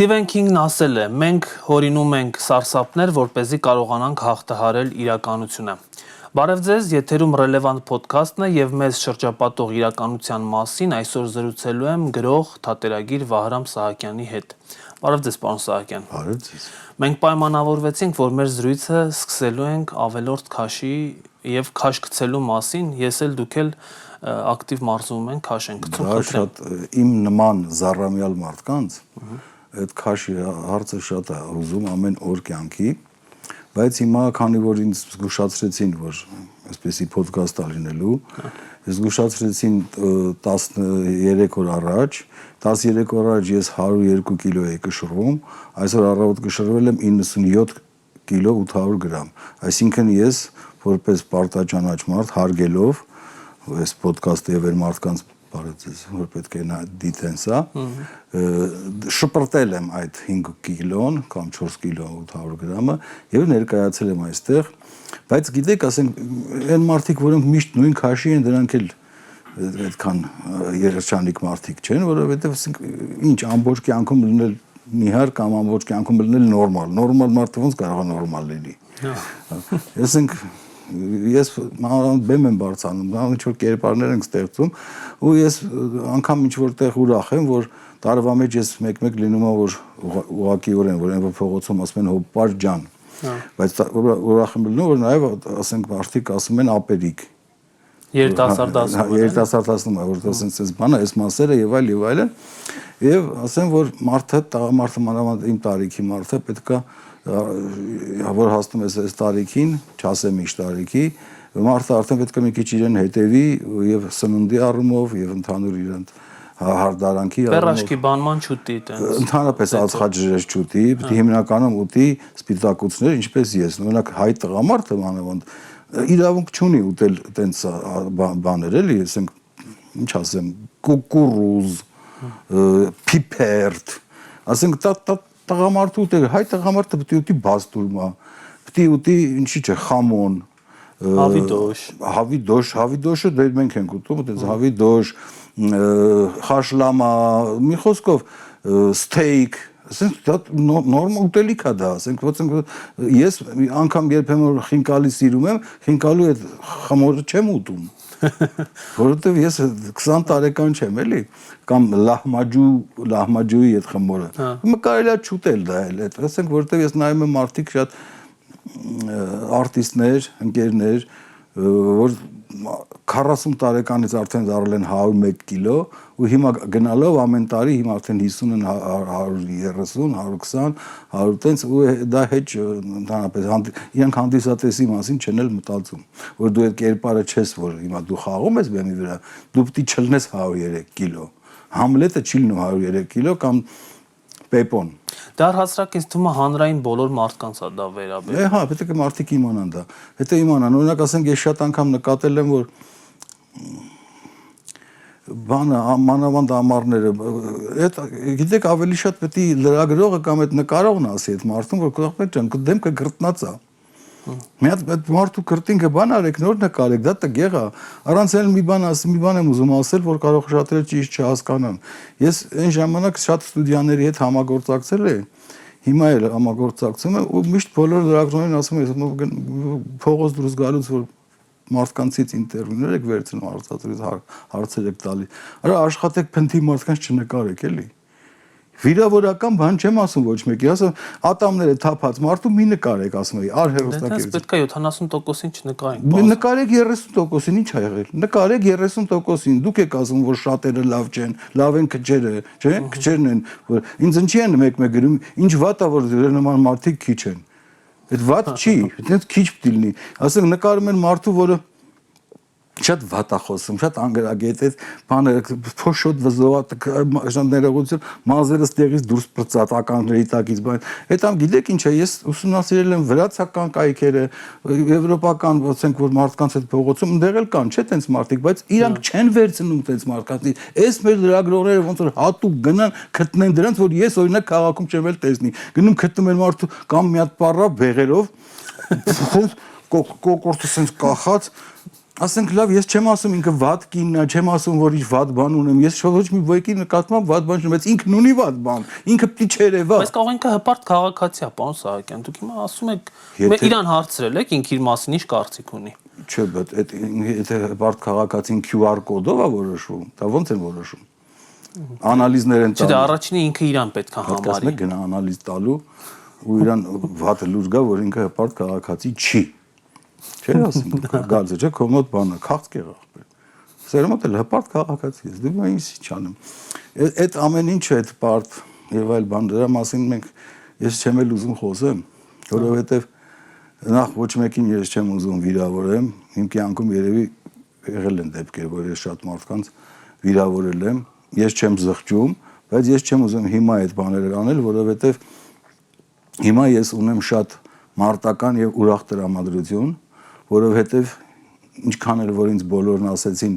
Սթիվեն Քինգն ասել է. «Մենք հորինում ենք սարսափներ, որպեսզի կարողանանք հաղթահարել իրականությունը»։ Բարև ձեզ, եթերում ռելևանտ ոդքասթն է եւ մեզ շրջապատող իրականության մասին այսօր զրուցելու եմ գրող թատերագիր Վահրամ Սահակյանի հետ։ Բարև ձեզ, պարոն Սահակյան։ Բարև ձեզ։ Մենք պայմանավորվեցինք, որ մեր զրույցը սկսելու ենք ավելորդ քաշի եւ քաշ գցելու մասին, ես էլ դուք էլ ակտիվ մարզվում ենք քաշ ենք գցում։ Դա շատ իմ նման զառամյալ մարդկանց այդ քաշի հարցը շատ է ուզում ամեն օր կյանքի, բայց հիմա քանի որ ինձ զգուշացրեցին, որ այսպեսի ոդքասթ լինելու, զգուշացրեցին 13 օր առաջ, 13 օր առաջ ես 102 կիլո էի կշռում, այսօր առավոտ կշռվել եմ 97 կիլո 800 գրամ, այսինքն ես որպես պարտաճանաչ մարդ հարգելով այս ոդքասթը եւ այլ մարդկանց բարեցես, որ պետք է դիտեն սա, շպրտել եմ այդ 5 կիլոն կամ 4 կիլո 800 գրամը եւ ներկայացել եմ այստեղ, բայց գիտեք, ասենք, այն մարդիկ, որոնք միշտ նույն քաշի են, դրանք էլ այդքան երջանիկ մարդիկ չեն, որովհետեւ ինչ ամբողջ կյանքում լինել նիհար կամ ամբողջ կյանքում լինել նորմալ մարդը ոնց կարող է նորմալ լինի։ Ես բեմ եմ բարձանում, ինչ-որ կերպարներ ենք ստեղծում ու ես անգամ ինչ-որտեղ ուրախ եմ, որ տարվա մեջ ես մեկ-մեկ լինում է, որ ուղղակիորեն, որ այն փողոցում ասում են հոպար ջան, բայց ուրախ եմ լինում, որ նաև ասենք մարդիկ ասում են ապերիկ։ Երիտասարդ ասում է, որ ասենց բան է, այս մասերը եւ այլն, եւ ասեմ, որ մարդը, տղամարդը մանավանդ իմ տարիքի մարդը պետքա որ հասնում ես այս տարիքին, չասեմ ինչ տարիքի, մարդը արդեն պետք է մի քիչ իրեն հետևի եւ սննդի առումով եւ ընդհանուր իրեն հարդարանքի առումով։ Պերաշկի բանման չուտի տենց։ Ընդհանրապես ածխաջրեր չուտի, պետք է հիմնականում ուտի սպիտակուցներ, ինչպես ես, օրինակ հայ տղամարդը մանավանդ իրավունք չունի ուտել տենց բաներ էլի, ասենք, ինչ ասեմ, կուկուրուզ, փիփերթ, ասենք տղամարդը ուտել, հայ տղամարդը պետք է ուտի բաստուրմա, պետք է ուտի ինչի՞ չէ, խամոն, հավիդոշը դե մենք ենք ուտում, այդպես հավիդոշ, խաշլամա, մի խոսքով ստեյք, ասենք դա նորմալ ուտելիք է դա, ասենք ես անգամ երբեմն խինկալի սիրում եմ, խինկալու այդ խմորը չեմ ուտում։ Որովհետև ես 20 տարեկան չեմ, էլի, կամ լահմաջուի այդ խմորը։ Ումը կարելի է չուտել դա էլ, ասենք, որովհետև ես նայում եմ մարդիկ շատ արտիստներ, ընկերներ, որ 40 տարեկանից արդեն դառել են 101 կիլո ու հիմա գնալով ամեն տարի հիմա արդեն 50 են 130, 120, 100 ու դա հեչ ընդհանրապես իրանք հանդիսատեսի մասին չեն էլ մտածում, որ դու այդ կերպարը չես, որ հիմա դու խաղում ես բեմի վրա, դու պետք է չլնես 103 կիլո, Համլետը չի լինում 103 կիլո կամ Պեպոն։ Դա հասարակ ինձ թվում է հանրային բոլոր մարդկանց է դա վերաբերում։ Հա, պետք է մարդիկ իմանան դա։ Հետո իմանան, օրինակ ասենք ես շատ անգամ նկատել եմ, որ բանը մանավանդ ամառները, այդ գիտեք ավելի շատ պետք է լրագրողը կամ այդ նկարողն ասի այդ մարդուն, որ կողմեր ջան, դեմքը գրտնած է։ Մի հատ այդ մարդու կրտինքը բան արեք, նոր նկարեք, դա տգեղ է։ Առանց էլ մի բան եմ ուզում ասել, որ կարող շատերը ճիշտ չհասկանան։ Ես այն ժամանակ շատ ստուդիաների հետ համագործակցել եմ, հիմա էլ համագործակցում եմ ու միշտ բոլոր լրագրողներին ասում եմ, փողոց դուրս գալուց որ մարդկանցից ինտերվյուներ եք վերցնում, հարցեր եք տալի։ Արա աշխատեք փնթի մարդկանց չնկարեք, էլի։ Վիրավորական բան չեմ ասում ոչ մեկի, ասում ատամները թափած մարդու մի նկարեք, ասում էի, արհերոստակերից։ Պետք է 70%-ին չնկարենք։ Նկարեք 30%-ին, ինչ ա եղել։ Նկարեք 30%-ին, դուք եք ասում, որ շատերը լավ չեն, լավ են քչերը, չէ՞, քչերն են, որ ինձ ինչի են մեկ-մեկ գրում, ինչ վատ է, որ դրա նման մարդիկ քիչ են։ Այդ վատ չի, այդպես քիչ պետք է լինի։ Ասենք նկարում են մարդու, որը շատ վատ է խոսում, շատ անգրագետ է, բաները փոշոտ վզովատ, շատ ներողություն, մազերը ստեղից դուրս պրծած ականների տակից բան։ Այդ ամ գիտեք ինչ է, ես ուսումնասիրել եմ վրացական կայքերը, եվրոպական, ասենք որ մարդկանց այդ փողոցում ընդեղ էլ կան, չէ՞ տենց մարդիկ, բայց իրանք չեն վերցնում տենց մարդկանց։ Այս մեր լրագրողները ոնց որ հատուկ գնան գտնեն դրանց, որ ես օրինակ քաղաքում չեմ էլ տեսնի։ Գնում գտնում են մարդու կամ մի հատ պառավ բեղերով, կոկորտը սենց կախած ասենք լավ, ես չեմ ասում ինքը վատ կինն է, չեմ ասում որ ինչ վատ բան ունեմ, ես ոչ մի ոյկի նկատմամբ վատ բան չունեմ, բայց ինքն ունի վատ բան, ինքը պիտի չերևա։ Բայց կարող ինքը հպարտ քաղաքացի է, պարոն Սահակյան, դուք հիմա ասում եք, իրան հարցրել եք, ինքը իր մասին ինչ կարծիք ունի։ Չէ, բայց եթե հպարտ քաղաքացին QR կոդով է որոշվում, դա ո՞նց են որոշում։ Անալիզներ են տալու։ Չէ, առաջինը ինքը իրան պետք է համարի։ Կասնեք գնա անալիզ տալու ու իրան վատ լուր գա, որ ինքը հպարտ քաղաքացի չի։ Չէ, ասում, գալիս չէ, կոմոդ բանը, քաղց կեղախ։ Սերմոտ էլ հպարտ քաղաքացի ես, դու ինձ ինչ անեմ։ Այդ ամեն ինչը այդ պարտ եւ այլ բան դրա մասին մենք ես չեմ էլ ուզում խոսեմ, որովհետեւ նախ ոչ մեկին ես չեմ ուզում վիրավորեմ, իմ կյանքում երևի եղել են դեպքեր, որ ես շատ մարդկանց վիրավորել եմ, ես չեմ զղջում, բայց ես չեմ ուզում հիմա այդ բաները անել, որովհետեւ հիմա ես ունեմ շատ մարտական եւ ուրախ տրամադրություն, որովհետեւ ինչքան էլ որ ինձ բոլորն ասեցին,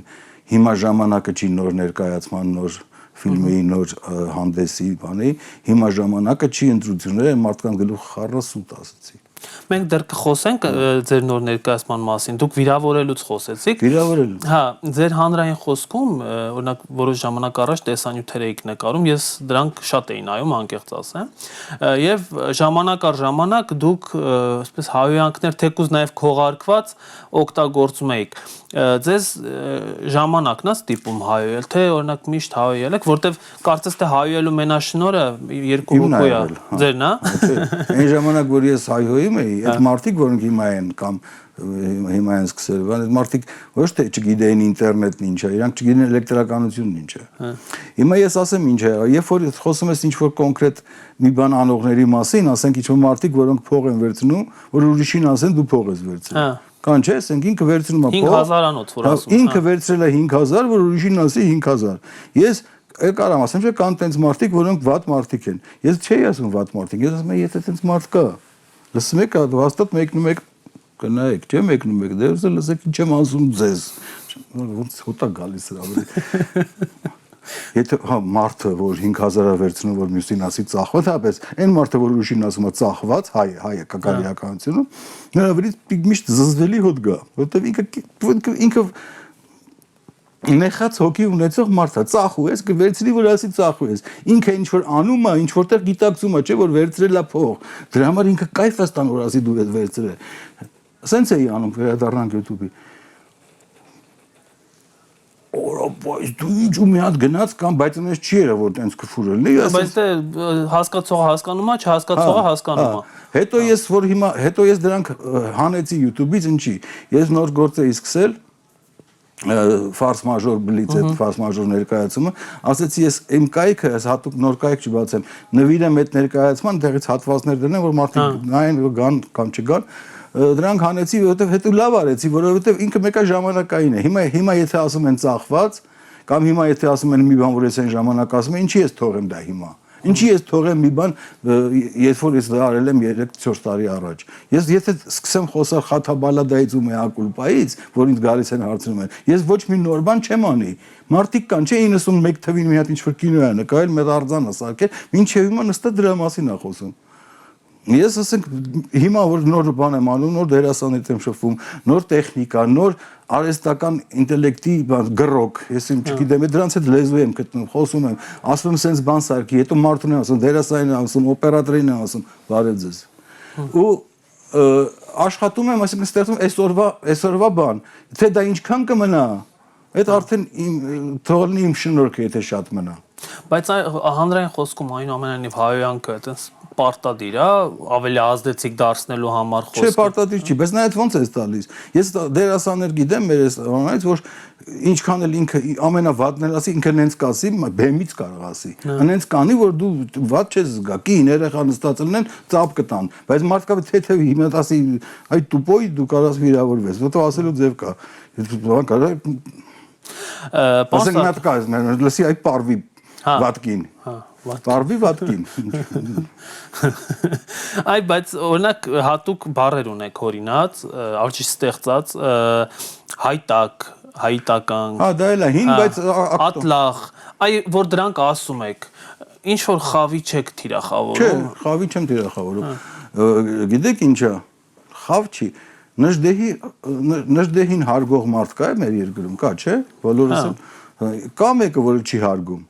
հիմա ժամանակը չի նոր ներկայացման, նոր ֆիլմի, նոր հանդեսի, բանի, հիմա ժամանակը չի ընտրությունները, մարդկանց գլուխ խառը սուտ ասեցի։ Մենք դեռ կխոսենք ձեր նոր ներկայացման մասին։ Դուք վիրավորելուց խոսեցիք։ Վիրավորելու։ Հա, ձեր հանրային խոսքում, օրինակ որոշ ժամանակ առաջ տեսանյութեր էիք նկարում, ես դրանք շատ էի նայում, անկեղծ ասեմ։ Եվ ժամանակ առ ժամանակ դուք այսպես հայոյանքներ թեկուզ նաև քողարկված օգտագործում էիք։ Ձեզ ժամանակն է ստիպում հայոյել, թե օրինակ միշտ հայոյել եք, որտեվ կարծես թե հայոյելու մենաշնորը երկու հոգու է, ձերն է։ Այն ժամանակ որ ես հայոյում էի, այդ մարդիկ որոնք հիմա են կամ հիմա են սկսել, բան այդ մարդիկ ոչ թե չգիտեին ինտերնետն ինչ է, իրանք չգիտեն էլեկտրականությունն ինչ է։ Հիմա ես ասեմ ինչ է, երբ որ խոսում ես ինչ որ կոնկրետ մի բան անողների մասին, ասենք ինչ որ մարդիկ, որոնք փող են վերցնում, որ ուրիշին ասեն դու փող ես վերցնում։ Կան չէ, ասենք ինքը վերցնում է փող 5000-անոց որ ասում։ Ինքը վերցրել է 5000, որ ուրիշին ասի 5000։ Ես կարամ ասեմ, չէ, կան տենց մարդիկ, որոնք վատ մարդիկ են։ Ես չէի ասում վատ մարդիկ, ես ասում եմ, եթե տենց մարդ կա, լսում եք, հաստատ մեկնում եք, գնայեք, չէ, մեկնում եք, դե լսեք ինչ եմ ասում ձեզ։ Ոնց հոտա գալիս հրավերի։ Եթե հա մարդը որ 5000-ը վերցնում որ մյուսին ասի ծախված, հապես այն մարդը որ ուրիշին ասում է ծախված, հայը կակարիականությունը, նրա վրից միշտ զզվելի հոտ գա, որտեվ ինքը նեխած հոգի ունեցող մարդ է, ծախու ես, կվերցնի որ ասի ծախու ես, ինքը ինչ որ անում է, ինչ որտեղ գիտակցում է, չէ որ վերցրել է փող, դրա համար ինքը կայֆ է ստանում որ ասի դու ես վերցրել։ Սենց էի անում վերադառնանք YouTube-ի։ Բայց դու ինչ ու մի հատ գնաց կամ բայց այնպես չի եղել որ տենց քֆուրել լի բայց դե հասկացողը հասկանում է, չհասկացողը հասկանում է։ Հետո ես որ հիմա հետո ես դրանք հանեցի YouTube-ից ինչի։ Ես նոր գործ էի սկսել ֆարս մաժոր բլից այդ ֆարս մաժոր ներկայացումը, ասեցի ես իմ կայքը, ես հատուկ նոր կայք չբացեմ, նվիրեմ այդ ներկայացման, դեղից հատվածներ դնեմ, որ մարդիկ նայեն, գան կամ չգան, դրանք հանեցի, որովհետև հետո լավ արեցի, որովհետև ինքը մեկը ժամանակային է։ Հիմա եթե ասում են ծախված, կամ հիմա եթե ասում են մի բան, որ ես այն ժամանակ ասում եմ, ինչի ես թողեմ դա հիմա։ Ինչի ես թողեմ մի բան, երբ որ ես դա արել եմ 3-4 տարի առաջ։ Ես եթե սկսեմ խոսալ Խաթաբալադայից ու Մեակուլպայից, որ ինձ գալիս են հարցնում են, ես ոչ մի նոր բան չեմ անի։ Մարդիկ կան, չէ 91 թվին մի հատ ինչ-որ կինո է նկարել, մեր արձանը սարքել, մինչև հիմա նստած դրա մասին է խոսում։ Ես ասենք հիմա որ նոր բան եմ անում, նոր դերասաններ եմ շփվում, նոր տեխնիկա, նոր արհեստական ինտելեկտի գրոք, ես չգիտեմ, դրանց հետ լեզու եմ գտնում, խոսում եմ, ասում եմ սենց բան սարքի, հետո մարդուն եմ ասում, դերասանին եմ ասում, օպերատորին եմ ասում, բարև ձեզ։ Ու աշխատում եմ, այսինքն ստեղծում այսօրվա բան, թե դա ինչքան կմնա, այդ արդեն թողնի իմ շնորհքը, եթե շատ մնա։ Բայց հանրային խոսքում այնուամենայնիվ հայոյանքը այտենց պարտադիր է, ավելի ազդեցիկ դարձնելու համար խոսքը։ Չէ, պարտադիր չի, բայց նայած ոնց է տալիս։ Ես դերասաններ գիտեմ մեր այս որ ինչքան էլ ինքը ամենավատն էլ ասի, ինքը նենց կասի, բեմից կարող ասի։ Նենց կանի, որ դու վատ չես զգա, կին երեխա նստած լինեն, ծափ կտան, բայց մարդկա թեթև հիմա ասի, այ տուպոյ դու կարաս վիրավորվես, որտեղ ասելու ձև կա։ Բան կարա։ Ասենք նա կա, լսի այ պարվի վատկին։ Պարվի վատկին։ Այ բայց օրինակ հատուկ բառեր ունեք օրինած, արժի ստեղծած հայտակ, հայտական։ Հա, դա էլ է հին, բայց ատլախ, այ որ դրանք ասում եք, ինչ որ խավի չեք թիրախավորում։ Չէ, խավի չեմ թիրախավորում։ Գիտեք ինչա, խավ չի։ Նժդեհին հարգող մարդ կա մեր երկրում, կա, չէ՞։ Բոլորս կա մեկը, որը չի հարգում։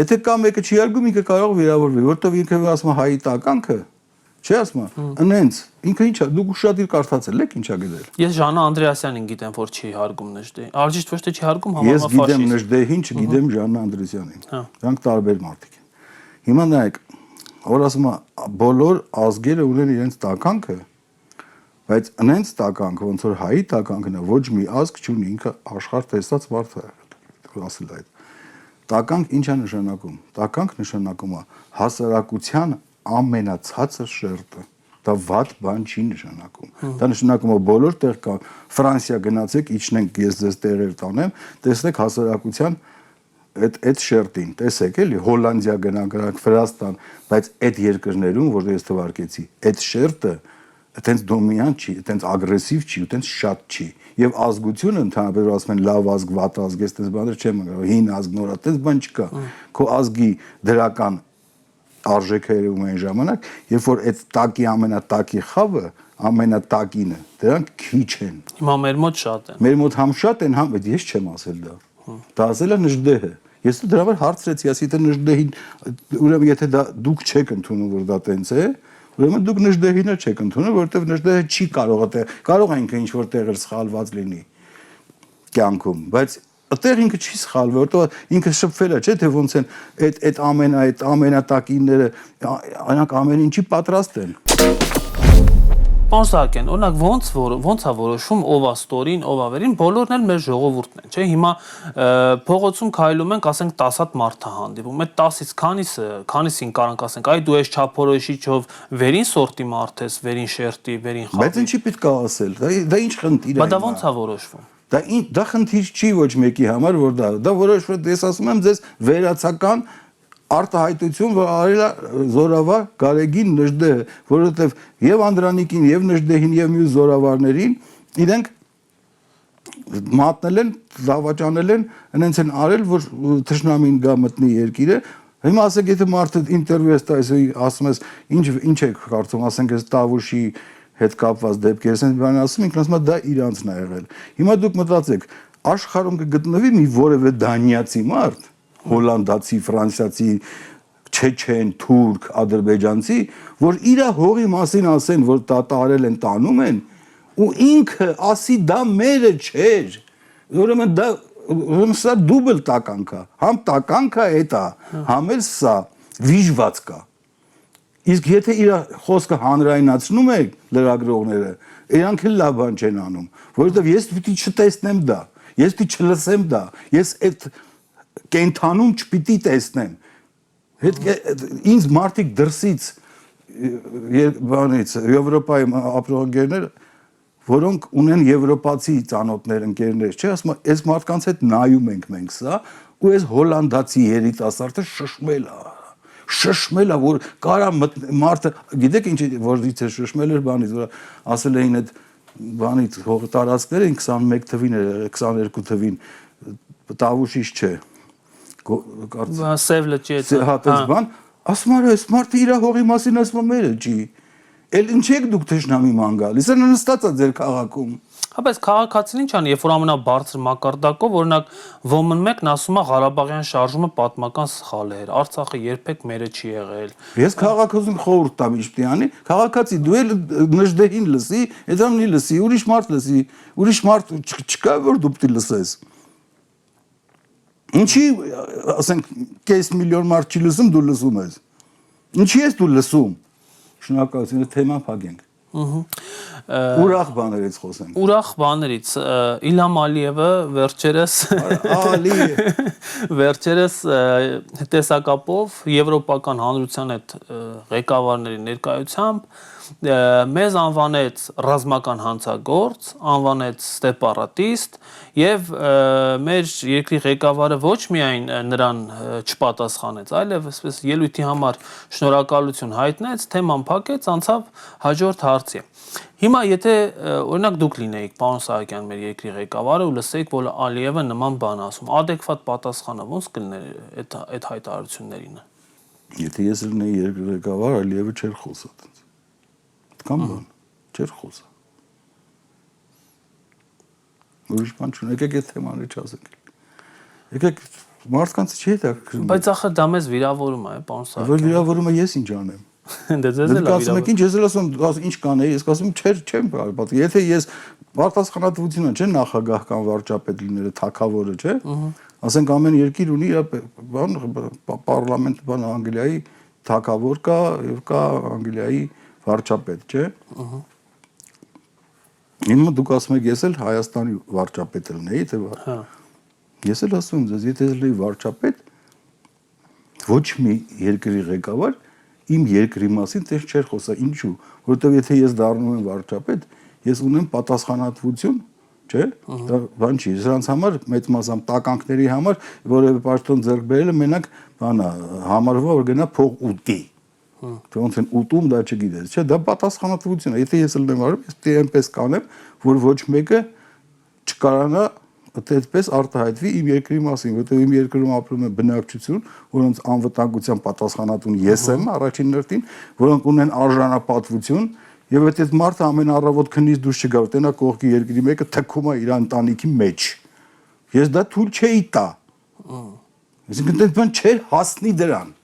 Եթե կա մեկը չի հարգում, ինքը կարող վիրավորվի, որտեղ ինքը ասում է հայի տականքը, չէ՞ ասում, ընենց, ինքը ի՞նչ է, դուք շատ իր կարդացել եք, ի՞նչ է գտել։ Ես Ժանա Անդրեասյանին գիտեմ, որ չի հարգում Նժդեհին։ Արժիշտ ոչ թե չի հարգում, Ես համարվում գիտեմ ֆաշիստ։ Նժդեհին, չգիտեմ Ժանա Անդրեասյանին։ Դրանք տարբեր մարդիկ են։ Հիմա նայեք, որ ասում է, բոլոր ազգերը ունեն իրենց տականքը, բայց ընենց տականքը, ոնց որ հայի տականքն է, ոչ մի ազգ չունի, ինքը աշխարհ տեսած մարդ է ասել այդ։ Տականք ինչ է նշանակում։ Տականք նշանակում է հասարակության ամենացածր շերտը։ Դա վատ բան չի նշանակում։ Դա նշանակում է բոլոր տեղ կա Ֆրանսիա գնացեք, իջնենք ես ձեզ տեղեր տանեմ, տեսնեք հասարակության այդ շերտին, տեսեք էլի, Հոլանդիա գնանք, Վրաստան, բայց այդ երկրներում, որ ես թվարկեցի, այդ շերտը այտենց դոմինանտ չի, այտենց ագրեսիվ չի, այտենց շատ չի։ Եվ ազգությունը ընդհանրապես ասում են լավ ազգ, վատ ազգ, այտենց բաներ չեմ գրել, հին ազգ, նոր, այտենց բան չկա։ Քո ազգի դրական արժեքը երևում է այն ժամանակ, երբ որ այդ տակի ամենատակի խավը, ամենատակինը, դրանք քիչ են։ Հիմա մեր մոտ շատ են։ Մեր մոտ համ շատ են, համ ես չեմ ասել դա։ Դա ասել է Նժդեհը։ Ես դրա վրա հարցրեցի, ասի թե Նժդեհին, ուրեմն եթե դա դուք չեք ընդունում, որ դա տենց է, ուրեմն դուք Նժդեհինը չեք ընդունում, որովհետև Նժդեհը չի կարող է ինքը ինչ-որ տեղեր սխալված լինի կյանքում, բայց այդտեղ ինքը չի սխալվել, որովհետև ինքը շփվել է, չէ՞, թե ոնց են այդ ամենատակինները, անակ ամեն ինչի պատրաստ են։ Պարոն Սահակյան, օրինակ ոնց է որոշում ով է ստորին, ով է վերին, բոլորն էլ մեր ժողովուրդն են, չէ՞։ Հիմա փողոցում քայլում ենք, ասենք 10 հատ մարդ է հանդիպում։ Այդ 10-ից քանիսին կարանք ասենք, այ դու ես չափորոշիչով վերին սորտի մարդ ես, վերին շերտի, վերին խավի։ Բայց ինչի պետք է ասել։ Դա ինչ խնդիր է։ Բայց դա ոնց է որոշվում։ Դա խնդիր չի ոչ մեկի համար, որ դա որոշվում է, ես ասում եմ ձեզ վերացական արտահայտություն, որ արել է զորավար Գարեգին Նժդեհը, որովհետև եւ Անդրանիկին, եւ Նժդեհին, եւ մյուս զորավարներին իրենք մատնել են, զավաճանել են, այնց են արել, որ թշնամին գա մտնի երկիրը։ Հիմա ասեք, եթե մարդը ինտերվյու ես տալիս, ասում ես, ինչ եք կարծում, ասենք, այս Տավուշի հետ կապված դեպքեր, ասենք, բան ասում, ինքն ասում է, դա իրանցն է եղել։ Հիմա դուք մտածեք, աշխարհում կգտնվի մի որևէ դանիացի մարդ, հոլանդացի, ֆրանսիացի, չեչեն, թուրք, ադրբեջանցի, որ իր հողի մասին ասեն, որ դա տարել են, տանում են, ու ինքը ասի դա մերը չէր։ Ուրեմն սա դուբլ տականք է, համ տականք է դա, համ էլ սա վիժված կա։ Իսկ եթե իր խոսքը հանրայնացնում է լրագրողները, իրանք էլ լավ բան չեն անում, որովհետև ես պիտի չտեսնեմ դա, ես պիտի չլսեմ դա, ես այդ կենթանում չպիտի տեսնեմ։ Ինձ մարդիկ դրսից բանից Եվրոպայի ապրողներ, որոնք ունեն եվրոպացի ծանոթներ, ընկերներ, չէ, ասում եմ, այս մարդկանց հետ նայում ենք մենք սա, ու այս հոլանդացի երիտասարդը շշմել է, որ կարա մարդը, գիտեք ինչ որից է շշմել էր բանից, որ ասել էին այդ բանից տարածքները 21 թվին, 22 թվին, Տավուշից չէ։ Սև լճի է։ Հատած բան, ասում եմ, այս մարդը իր հողի մասին ասում է մերը չի։ Էլ ինչ եք դուք թշնամի ման գալիս, նա նստած է ձեր քաղաքում։ Հա, բայց քաղաքացին ինչ անի, երբ որ ամենաբարձր մակարդակով, օրինակ ոմն մեկն ասում է Ղարաբաղյան շարժումը պատմական սխալ էր, Արցախը երբեք մերը չի եղել։ Ես քաղաքացուն խորհուրդ տամ ինչ պիտի անի, քաղաքացի դու էլ Նժդեհին լսի, այդամնի լսի, ուրիշ մարդ լսի, ուրիշ մարդ չկա որ դու պիտի լսես։ Ինչի, ասենք, կես միլիոն մարդ չի լսում, դու լսում ես։ Ինչի ես դու լսում։ Շնորհակալություն, թեման փակենք։ Ուրախ բաներից խոսենք։ Ուրախ բաներից Իլհամ Ալիևը վերջերս տեսակապով Եվրոպական հանրության այդ ղեկավարների ներկայությամբ մեզ անվանեց ռազմական հանցագործ, անվանեց սեպարատիստ եւ մեր երկրի ղեկավարը ոչ միայն նրան չպատասխանեց, այլև այսպես ելույթի համար շնորհակալություն հայտնեց, թեման փակեց, անցավ հաջորդ հարցի։ Հիմա եթե օրինակ դուք լինեիք պարոն Սահակյան մեր երկրի ղեկավարը ու լսեիք, որ Ալիևը նման բան ասում, adekvat պատասխանը ո՞նց կլիներ այդ հայտարարություններին։ Եթե ես լինեի երկրի ղեկավար, Ալիևը չէր խոսա այդպես։ Կամ բան, չէր խոսա։ ուրիշ բան չունի, եկեք այդ թեմաները չասենք։ Եկեք մարդկանց չի հետաքրքրում։ Բայց ախր դա մեզ վիրավորում է, պարոն Սահակյան։ Որ վիրավորումը ես ինչ անեմ։ Դե ձեզ էլ ասում եք ինչ, ես էլ ասում ինչ կանեի, ես ասում չեմ բարբադ։ Եթե ես պատասխանատվությունը չէ նախագահ կամ վարչապետ լինելը, թագավորը, չէ։ Ասենք ամեն երկիր ունի իր բան պարլամենտ բան Անգլիայի թագավոր կա եւ կա Անգլիայի վարչապետ, չէ։ Հիմա դուք ասում եք ես էլ Հայաստանի վարչապետ լինեի, թե հա։ Ես էլ ասում եմ ձեզ, եթե լինեի վարչապետ, ոչ մի երկրի ղեկավար իմ երկրի մասին տես չէր խոսա, ինչու, որովհետև եթե ես դառնում եմ վարչապետ, ես ունեմ պատասխանատվություն, չէ՞, դա բան չի, սրանց համար մեծ մասամբ տականքների համար որևէ պաշտոն ձեռք բերելը մենակ բանա, համարվա որ գնա փող ուտի։ Ոնց են ուտում դա չգիտես, չէ՞, դա պատասխանատվություն է, եթե ես լինեմ արում, ես պետք է այնպես կանեմ, որ ոչ մեկը չկարանա այդպես արտահայտվի իմ երկրի մասին, որովհետև իմ երկրում ապրում է բնակչություն, որոնց անվտանգության պատասխանատուն ես եմ առաջին հերթին, որոնք ունեն արժանապատվություն, եւ այդ մարդը ամեն առավոտ քնից դուրս չգա, տենա կողքի երկրի մեկը թքում է իր ընտանիքի մեջ։ Ես դա թույլ չէի տա։ Այսինքն դա բան չէր հասնի դրան։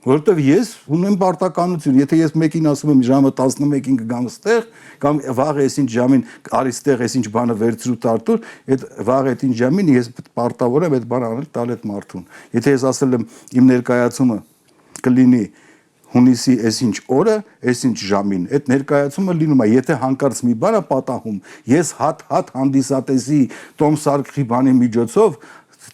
Որովհետև ես ունեմ պարտականություն, եթե ես մեկին ասում եմ ժամը 11-ին կգամ ստեղ, կամ վաղը այսինչ ժամին արի ստեղ այսինչ բանը վերցրու տարտուր, այդ վաղը այսինչ ժամին ես պարտավոր եմ այդ բանը անել տալ այդ մարդուն։ Եթե ես ասել եմ իմ ներկայացումը կլինի հունիսի այսինչ օրը, այսինչ ժամին, այդ ներկայացումը լինում է, եթե հանկարծ մի բան է պատահում, ես հատ հանդիսատեսի Տոմ Սարգսի բանի միջոցով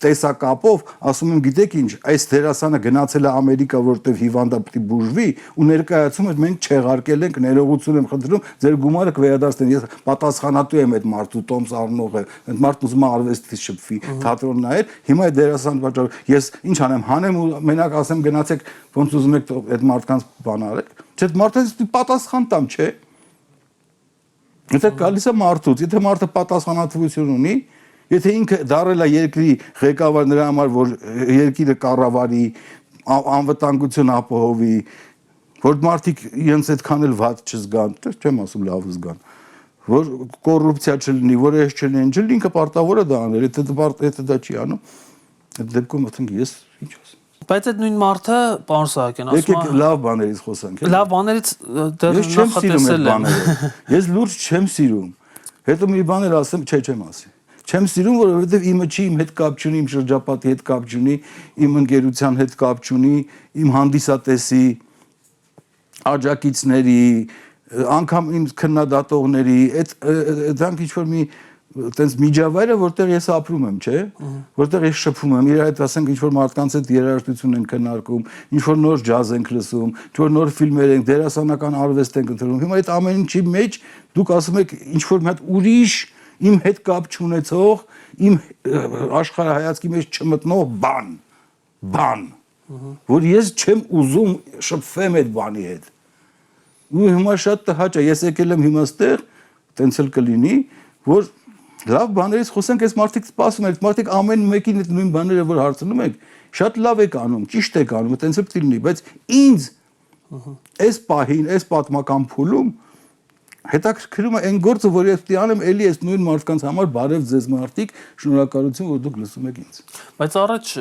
տեսակապով ասում եմ գիտեք ինչ այս դերասանը գնացել է Ամերիկա որտեվ հիվանդա պիտի բուժվի ու ներկայացումը մենք չեղարկել ենք ներողություն եմ խնդրում ձեր գումարը կվերադարձնեն ես պատասխանատու եմ այդ մարդու Տոմս Արնողը այդ մարդն ուզում է արվեստից շփվի թատրոն նայել հիմա այդ դերասան վաճառ ես ինչ անեմ հանեմ ու մենակ ասեմ գնացեք ոնց ուզում եք այդ մարդկանց բան արեք չէ մարդը պատասխան տամ չէ եթե գալիս է մարդուց եթե մարդը պատասխանատվություն ունի Եթե ինքը դարել է երկրի ղեկավար նրա համար, որ երկիրը կառավարի, անվտանգություն ապահովի, որ մարդիկ իրենց այդքան էլ վատ չզգան, չեմ ասում լավ զգան, որ կոռուպցիա չլինի, որ այս չլինի, ինքը պարտավոր է դա անել, եթե դա չի անում, այդ դեպքում ասենք ես ինչ ասեմ։ Բայց այդ նույն մարդը, պարոն Սահակյան, ասում է Եկեք լավ բաներից խոսանք։ Լավ բաներից դեռ նախատեսել եմ։ Ես լուրջ չեմ սիրում։ Հետո մի բան էլ ասեմ, չեմ ասի։ Չեմ սիրում, որովհետև իմը չի, իմ հետ կապ չունի, իմ շրջապատի հետ կապ չունի, իմ ընկերության հետ կապ չունի, իմ հանդիսատեսի, աջակիցների, անգամ իմ քննադատողների, դրանք ինչ-որ մի տենց միջավայրը, որտեղ ես ապրում եմ, չէ՞, որտեղ ես շփվում եմ, իր հետ ասենք ինչ-որ մարդկանց հետ երաժշտություն են քննարկում, ինչ-որ նոր ջազ ենք լսում, ինչ-որ նոր ֆիլմեր ենք, դերասանական արվեստ ենք ընտրում։ Հիմա այդ ամեն ինչի մեջ դուք ասում եք ինչ-որ մի հատ ուրիշ իմ հետ կապ չունեցող, իմ աշխարհայացքի մեջ չմտնող բան, որ ես չեմ ուզում շփվեմ այդ բանի հետ։ Ու հիմա շատ տհաճ է, ես եկել եմ հիմա ստեղ, տենց էլ կլինի, որ լավ բաներից խոսենք, այս մարդիկ սպասում են, մարդիկ ամեն մեկին այդ նույն բաները որ հարցնում եք, շատ լավ եք անում, ճիշտ եք անում, տենց էլ պիտի լինի, բայց ինձ այս պահին, այս պատմական փուլում հետաքրքրում է այն գործը, որ ես պիտի անեմ էլի այս նույն մարդկանց համար բարև ձեզ մարդիկ, շնորհակալություն, որ դուք լսում եք ինձ։ Բայց առաջ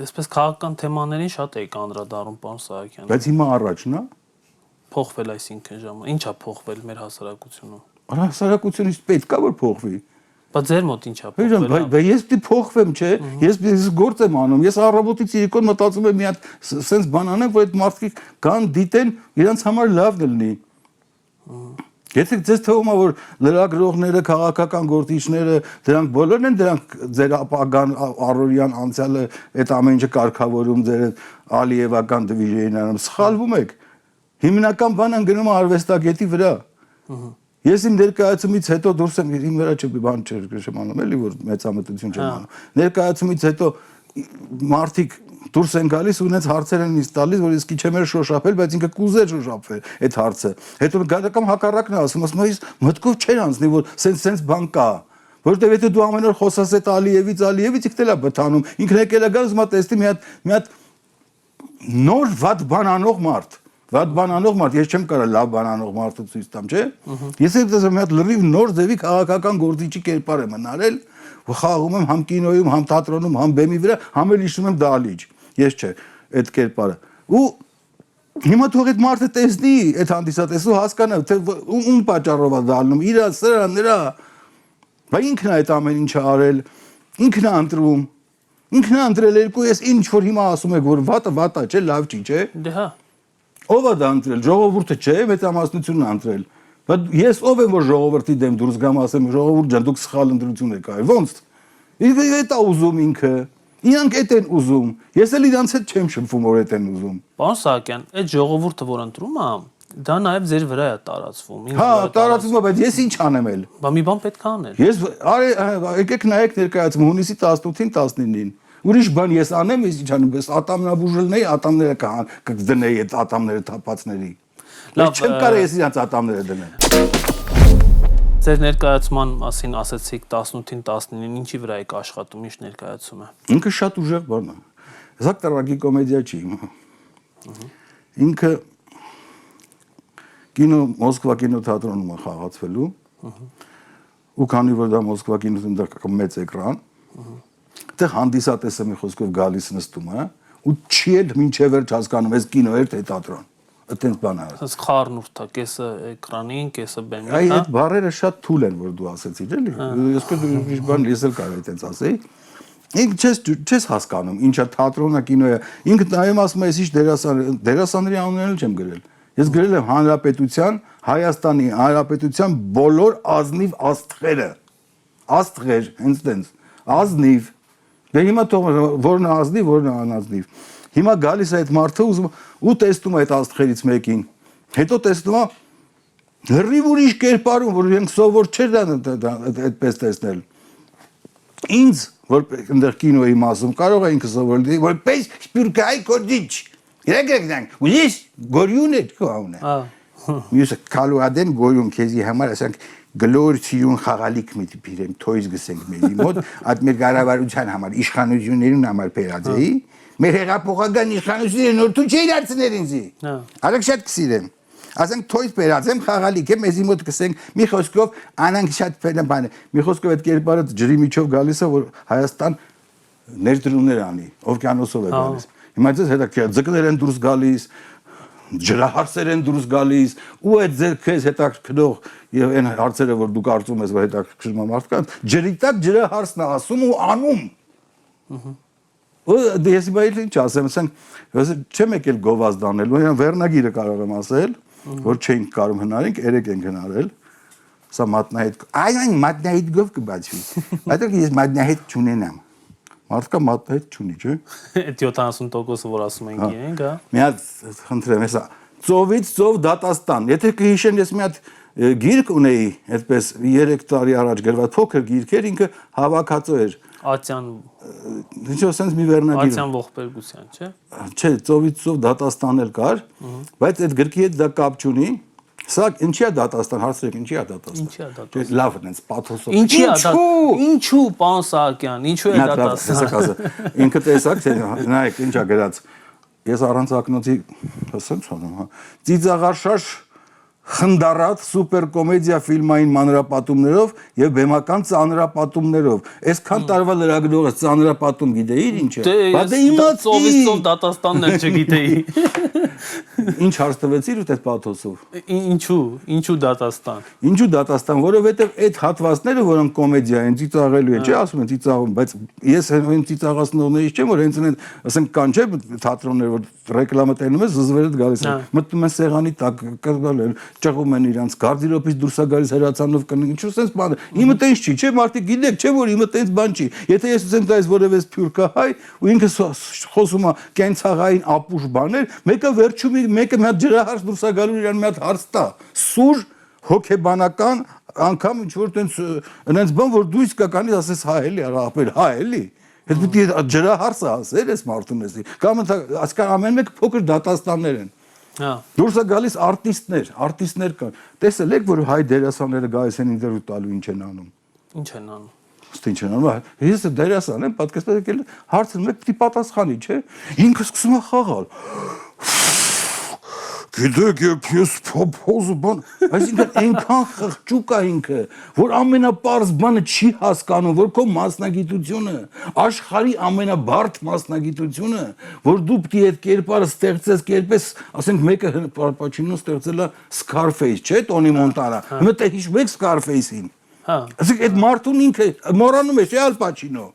այսպես քաղաքական թեմաներին շատ էի անդրադառնում, պարոն Սահակյան։ Բայց հիմա առաջն է։ Փոխվել այսինքն ժամը։ Ինչ է փոխվել մեր հասարակությունում։ Հասարակությունից պետք է որ փոխվի։ Բայց ձեր մոտ ինչ է փոխվել։ Բայց ես պիտի փոխվեմ, չէ։ Ես գործ եմ անում։ Ես առավոտից իրիկոն մտածում եմ մի հատ սենց բան անեմ, որ այդ մարդիկ կան դիտեն, իրանց համար լավն լինի։ Եթե ձեզ թվում է որ լրագրողները, քաղաքական գործիչները, դրանք բոլորն են դրանք ձեր ապագան առօրյան անցյալը այդ ամեն ինչը կարգավորում ձեր Ալիևական դիվիժնին անում, սխալվում եք։ Հիմնական բանը գնում է արվեստագետի վրա։ Ես իմ ներկայացումից հետո դուրս եմ իմ վրա բան չեմ անում, էլի որ մեծամտություն չեմ անում։ Ներկայացումից հետո մարդիկ դուրս են գալիս ու ունենց հարցեր են ինձ տալիս, որ իսկի չեմ էր շոշափել, բայց ինքը կուզեր շոշափել այդ հարցը։ Հետո գալական հակառակն է ասում, ես մտքով չեր անցնի, որ սենց բան կա։ Որովհետև եթե դու ամեն օր խոսաս այդ Ալիևից, ինքն էլ է բթանում, ինքն եկել է գալիս, մա տեստի մի հատ նոր վատ բան անող մարդ, Վատ բան անող մարդ, ես չեմ կարող լավ բան անող մարդը ցույց տամ, չէ՞։ Ես այդպես մի հատ լրիվ նոր ձևի քաղաքական գործիչի կերպար եմ հնարել, խաղում եմ համ կինոյում, համ թատրոնում, համ բեմի վրա, համ էլ իշում եմ դալիճ։ Ես չէ, այդ կերպարը։ Ու հիմա թող այդ մարդը տեսնի, այդ հանդիսատեսը հասկանա, թե ում պատճառով է դառնում, իրա, սրա, նրա։ Բա ինքն է այդ ամեն ինչը արել, ինքն է ընտրում։ Ինքն է ընտրել երկու, ես ինչ որ հիմա ասում եք, որ վատը վատա չէ, լավ չի, չէ։ Դե հա։ Ով է դա ընտրել, ժողովուրդը չէ, մեծամասնությունն է ընտրել։ Բայց ես ով եմ որ ժողովրդի դեմ դուրս գամ ասեմ, ժողովուրդ ջան, դուք սխալ ընտրություն եք արել։ Ոնց։ Այդ է ուզում ինքը։ Իրանք այդ են ուզում։ Ես էլ իրանց հետ չեմ շփվում, որ այդ են ուզում։ Պարոն Սահակյան, այդ ժողովուրդը, որ ընտրում է, դա նաև ձեր վրա է տարածվում։ Հա, տարածվում է, բայց ես ինչ անեմ էլ։ Բա մի բան պետք է անել։ Ես եկեք նայեք ներկայացում հունիսի 18-ին 19-ին։ Ուրիշ բան ես անեմ, ես ինչ անեմ, ես ատամնաբուժելնեի, ատամները կդնեի այդ ատամները թափածների։ Լավ, չեմ կարող ես իրանց ատամները դնել։ Ձեր ներկայացման մասին ասացիք 18-ին 19-ին ինչի վրա եք աշխատում, ինչ ներկայացում է։ Ինքը շատ ուժեղ բան է։ Զակ տրագիկոմեդիա չի։ Ինքը կինո Մոսկվա կինոթատրոնում է խաղացվելու։ Ու քանի որ դա Մոսկվա կինոթատրոնում դա մեծ էկրան, դե հանդիսատեսը մի խոսքով գալիս նստում է ու չի էլ մինչև վերջ հասկանում ես կինո էր թե թատրոն։ Այդտենց բան է։ Ասես խառնուրդ է, կեսը էկրանին, կեսը բեմին, Այ այդ բառերը շատ թույլ են, որ դու ասեցիր, էլի։ Ես ուրիշ բան ես էլ կարող այդպես ասեի։ Ինքը չես հասկանում, ինչա թատրոնը, կինոյը։ Ինքը նայում ասում է, ես ինչ դերասանների անուններն չեմ գրել։ Ես գրել եմ Հանրապետության, Հայաստանի Հանրապետության բոլոր ազնիվ աստղերը։ Աստղեր, հենց տենց։ Ազնիվ։ Դե հիմա թող որն է ազնիվ, որն է անազնիվ։ Հիմա գալիս է այդ մարդը ու տեսնում է այդ աստղերից մեկին։ Հետո տեսնում է լրիվ ուրիշ կերպարում, որ իրենք սովոր չէր այդպես տեսնել։ Ինձ, որ այնտեղ կինոյի մասում կարող է ինքը սովորել, որպես սպյուրկայի կոդիչ։ Իրենք ուզիս գորյուն է կողմն է։ Մյուսը կալուադեն գորյուն քեզի համար ասենք գլոր սիրուն խաղալիք մի դիպիրեմ, թոյս գսենք մերի մոտ, այդ մեր կառավարության համար, իշխանություններուն համար բերած էի, մեր հեղափոխական իշխանությունները նոր դու չէի դարձնել ինձի։ Արեք շատ կսիրեմ։ Ասենք թոյս բերած եմ խաղալիք է, մեզի մոտ գսենք մի խոսքով անանք շատ բան է։ Մի խոսքով այդ կերպարը ջրի միջով գալիս է, որ Հայաստան ներդրումներ անի, օվկիանոսով է գալիս։ Հիմա դες հետաքրքիր ձկներ են դուրս գալիս, ջրահարսեր են դուրս գալիս, ու այդ ձեր քեզ հետաքրքրող եւ այն հարցերը, որ դու կարծում ես, որ հետաքրքրում է մարդկանց, ջրի տակ ջրահարսն է ասում ու անում։ Ու ես բայել ինչ ասեմ, ասենք չեմ եկել գովազդ անել, ու վերնագիրը կարող եմ ասել, որ չենք կարող հնարենք, երեք ենք հնարել։ Սա մատնահետ, այն մատնահետ գով կբացվի։ Այդտեղ ես մատնահետ չունենամ։ Մարդկա մատնահետ չունի, չէ՞։ Այդ 70%-ը, որ ասում ենք իրենք, հա։ Մի հատ խնդրեմ, հեսա ծովից ծով դատաստան։ Եթե կհիշեն, ես մի հատ գիրք ունեի, այդպես 3 տարի առաջ գրված փոքր գիրք էր, ինքը հավաքածո էր։ Ատյան Ինչո՞ս sense մի վերնագիր։ Ատյան Ողբերգության, չէ՞։ Չէ, ծովից ծով դատաստան էլ կար, բայց այդ գրքի հետ դա կապ չունի։ Սա ինչի է դատաստան, հարցրեք, ինչի է դատաստան։ Ինչի է դատաստան։ Լավ է, պաթոսով։ Ինչի է դատաստան։ Ինչու, պարոն Սահակյան, ինչու է դատաստան։ Ինքը տեսակ, նայեք, ինչ է գրած։ Ես առանց ակնոցի ասեմ ցանում, հա։ Ծիծաղաշաշ խնդառատ սուպերկոմեդիա ֆիլմային մանրապատումներով եւ բեմական ծանրապատումներով։ Այսքան տարվա լրագրողը ծանրապատում գիտեիր ինչ է։ Բայց դե իմացի։ Ծովից ծով դատաստաններ չգիտեի։ Ինչ հարց տվեցիր ու այդ պաթոսով։ Ինչու դատաստան։ Ինչու դատաստան, որովհետեւ այդ հատվածները, որոնք կոմեդիա են, ծիծաղելու են, չէ, ասում են ծիծաղում, բայց ես այն ծիծաղացնողներից չեմ, որ հենց այն, ասենք կան չէ, թատրոններ, որ ռեկլամը տենում է, զզվելդ գալիս է։ Մտնում են սեղանի տակ, կրկալ են, ճղում են իրանց, գարդիրոպից դուրս է գալիս հրացանով կնին, ինչու sense բան։ Իմը տենց չի, չէ, մարդիկ գիտեք, չէ, որ իմը տենց բան չի։ Եթե ես ուզեմ տայս որևէ սփյուռքահայ ու ինքը խոսում է կենցաղային ապուշ բաներ, մեկը վերջում մեկը մի հատ ջրահարս դուրս է գալու իրան մի հատ հարց տա։ Սուր հոգեբանական անգամ ինչ որ տենց այնց բան, որ դու իսկականից ասես հա էլի, ապեր, հա էլի։ Այդ պիտի ջրահարսը ասել ես մարդուն էսի։ Կամ ասկան ամեն մեկ փոքր դատաստաններ են։ Հա։ Դուրս է գալիս արտիստներ կան։ Տեսել եք, որ հայ դերասանները գալիս են ինտերվյու տալու ինչ են անում։ Ինչ են անում։ Ըստ ինչ են անում։ Ես դերասան եմ, պատկերացրեք եկել հարցնում եք պիտի պատասխանի, չէ։ Ինքը սկսում է խաղալ։ գիտեք, երբ ես փոփոզը բան, այսինքն այնքան խղճուկ է ինքը, որ ամենապարզ բանը չի հասկանում, որ քո մասնագիտությունը, աշխարհի ամենաբարդ մասնագիտությունը, որ դու պիտի այդ կերպարը ստեղծես, կերպես, ասենք մեկը Պաչինոն ստեղծել է Scarface, չէ՞, Տոնի Մոնտանա։ Հիմա թե հիշում եք Scarface-ին։ Հա։ Ասենք այդ մարդուն ինքը մոռանում է, չէ՞ Ալ Պաչինո։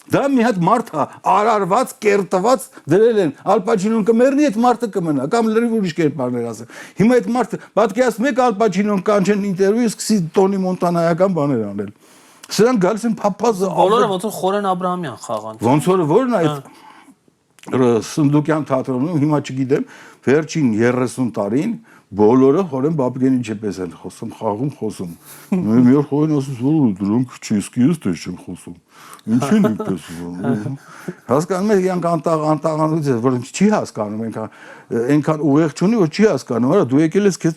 Դա մի հատ մարդ է, արարված, կերտված դրել են։ Ալ Պաչինոն կմեռնի, այդ մարդը կմնա, կամ լրիվ ուրիշ կերպարներ ասեմ։ Հիմա այդ մարդը, պատկերացնում եք Ալ Պաչինոն կանչեն ինտերվյու, սկսի Տոնի Մոնտանայական բաներ անել։ Սրանք գալիս են փափազը։ Բոլորը ոնց որ Խորեն Աբրահամյան խաղան։ Ոնց որ որն է այդ Սնդուկյան թատրոնում, հիմա չգիտեմ, վերջին 30 տարին բոլորը Խորեն Բաբկենի պես են խոսում, խաղում խոսում։ Մի օր Խորեն ասում, որ դրանք չեսկիես դες չեն խոսում։ Ինչին իպես հասկանում եք, իրանք անտաղանուց է, որ չի հասկանում, այնքան ուղեղ չունի, որ չի հասկանում, արա դու եկել ես քեզ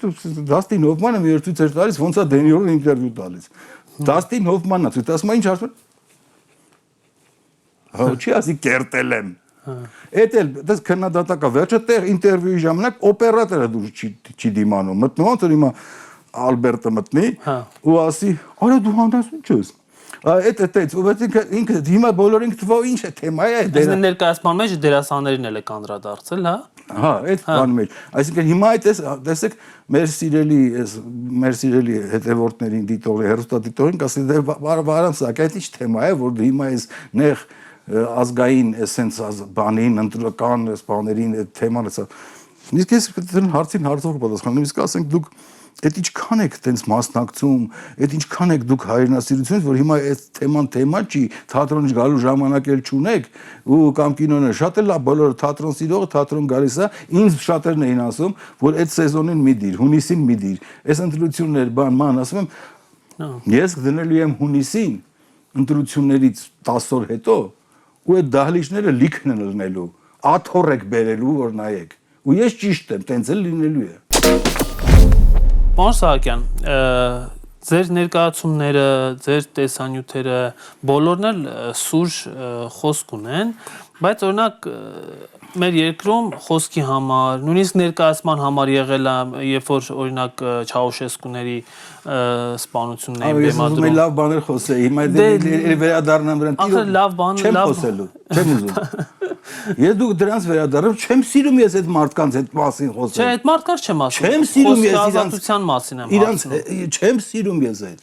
Դաստին Հոֆմանը մի օր ցույց էր տալիս, ոնց է Դենիորն ինտերվյու տալիս։ Դաստին Հոֆմանն է ցույց, ասում է ինչ ասում։ Հա չի ասի կերտել եմ։ Էդ էլ դες քննադատակա վերջը տեղ ինտերվյուի ժամանակ օպերատորը դուրս չի դիմանում, մտնում ոնց որ հիմա Ալբերտը մտնի ու ասի, արա դու հանդասում չես։ Այդ ինքը հիմա բոլորին թվով ինչ է թեմա է դե ներկայացման մեջ դերասաններին էլ է կանդրադարձել, հա։ Հա, այդ բանի մեջ։ Այսինքն հիմա այդ տեսեք մեր սիրելի հետևորդներին դիտողի հերոստատիտողին կասի դե բարամ սակայն այդ ինչ թեմա է, որ հիմա այս նեղ ազգային էսենց բանին, ընտրական սպաներին այդ թեման է։ Իսկ ես հարցին հարցով պատասխանում, իսկ ասենք դուք այդ ինչքան եք տենց մասնակցում, այդ ինչքան եք դուք հայրենասիրությունից, որ հիմա այդ թեման չի, թատրոնից գալու ժամանակ էլ չունեք, ու կամ կինոն է, շատ էլ լավ բոլորը թատրոն սիրողը թատրոն գալիս է, ինձ շատերն էին ասում, որ այդ սեզոնին մի դիր, հունիսին մի դիր, այս ընտրություններ ման ասում եմ, ես դնելու եմ հունիսին ընտրություններից 10 օր հետո, ու այդ դահլիճները լիքն են լնելու, աթոռ եք բերելու, որ նայեք, ու ես ճիշտ եմ, տենց էլ լինելու է։ Պարոն Սահակյան, ձեր ներկայացումները, ձեր տեսանյութերը բոլորն էլ սուր խոսք ունեն, բայց օրինակ մեր երկրում խոսքի համար, նույնիսկ ներկայացման համար եղել է, երբ որ օրինակ Չաուշեսկուների սպանությունների բեմադրում։ Ես լավ բաներ խոսեի, հիմա վերադառնամ վրան չեմ խոսելու, չեմ ուզում։ Ես դուք դրանց վերադառնում, չեմ սիրում ես այդ մարդկանց այդ մասին խոսել։ Չէ, այդ մարդկանց չեմ ասում։ Չեմ սիրում ես ազատության մասին եմ ասում։ Չեմ սիրում ես այդ։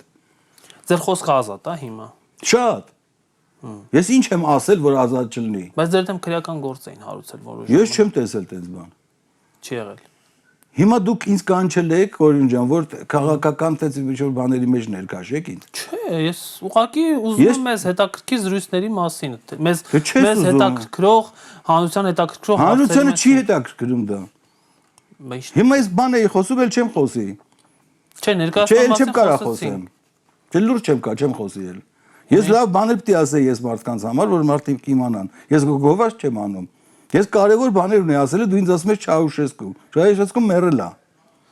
Ձեր խոսքը ազատ է հիմա։ Շատ։ Ես ինչ եմ ասել, որ ազատ չլինի։ Բայց ձեր դեմ քրեական գործ էին հարուցել որոշ։ Ես չեմ տեսել տենց բան։ Չի եղել։ Հիմա դուք ինձ կանչել եք, Կորյուն ջան, որ քաղաքական տենց ինչ-որ բաների մեջ ներկաշեք ինձ։ Չէ, ես ուղղակի ուզում եմ մեզ հետաքրքիր զրույցների մասին, մեզ հետաքրքրող, հանրության հետաքրքրող հանրությանը չի հետաքրքրում դա։ Հիմա ես բան էի խոսում, էլ չեմ խոսի։ Չէ, ներկայացման մասին չեմ կարող խոսեմ։ Չէ, լուրջ չեմ խոսի էլ։ Ես լավ բաներ պիտի ասեի ես մարդկանց համար, որ մարդիկ իմանան։ Ես գովաց չեմ անում։ Ես կարևոր բաներ ունեի ասել, դու ինձ ասում ես Չաուշեսկու։ Չաուշեսկուն մեռել է։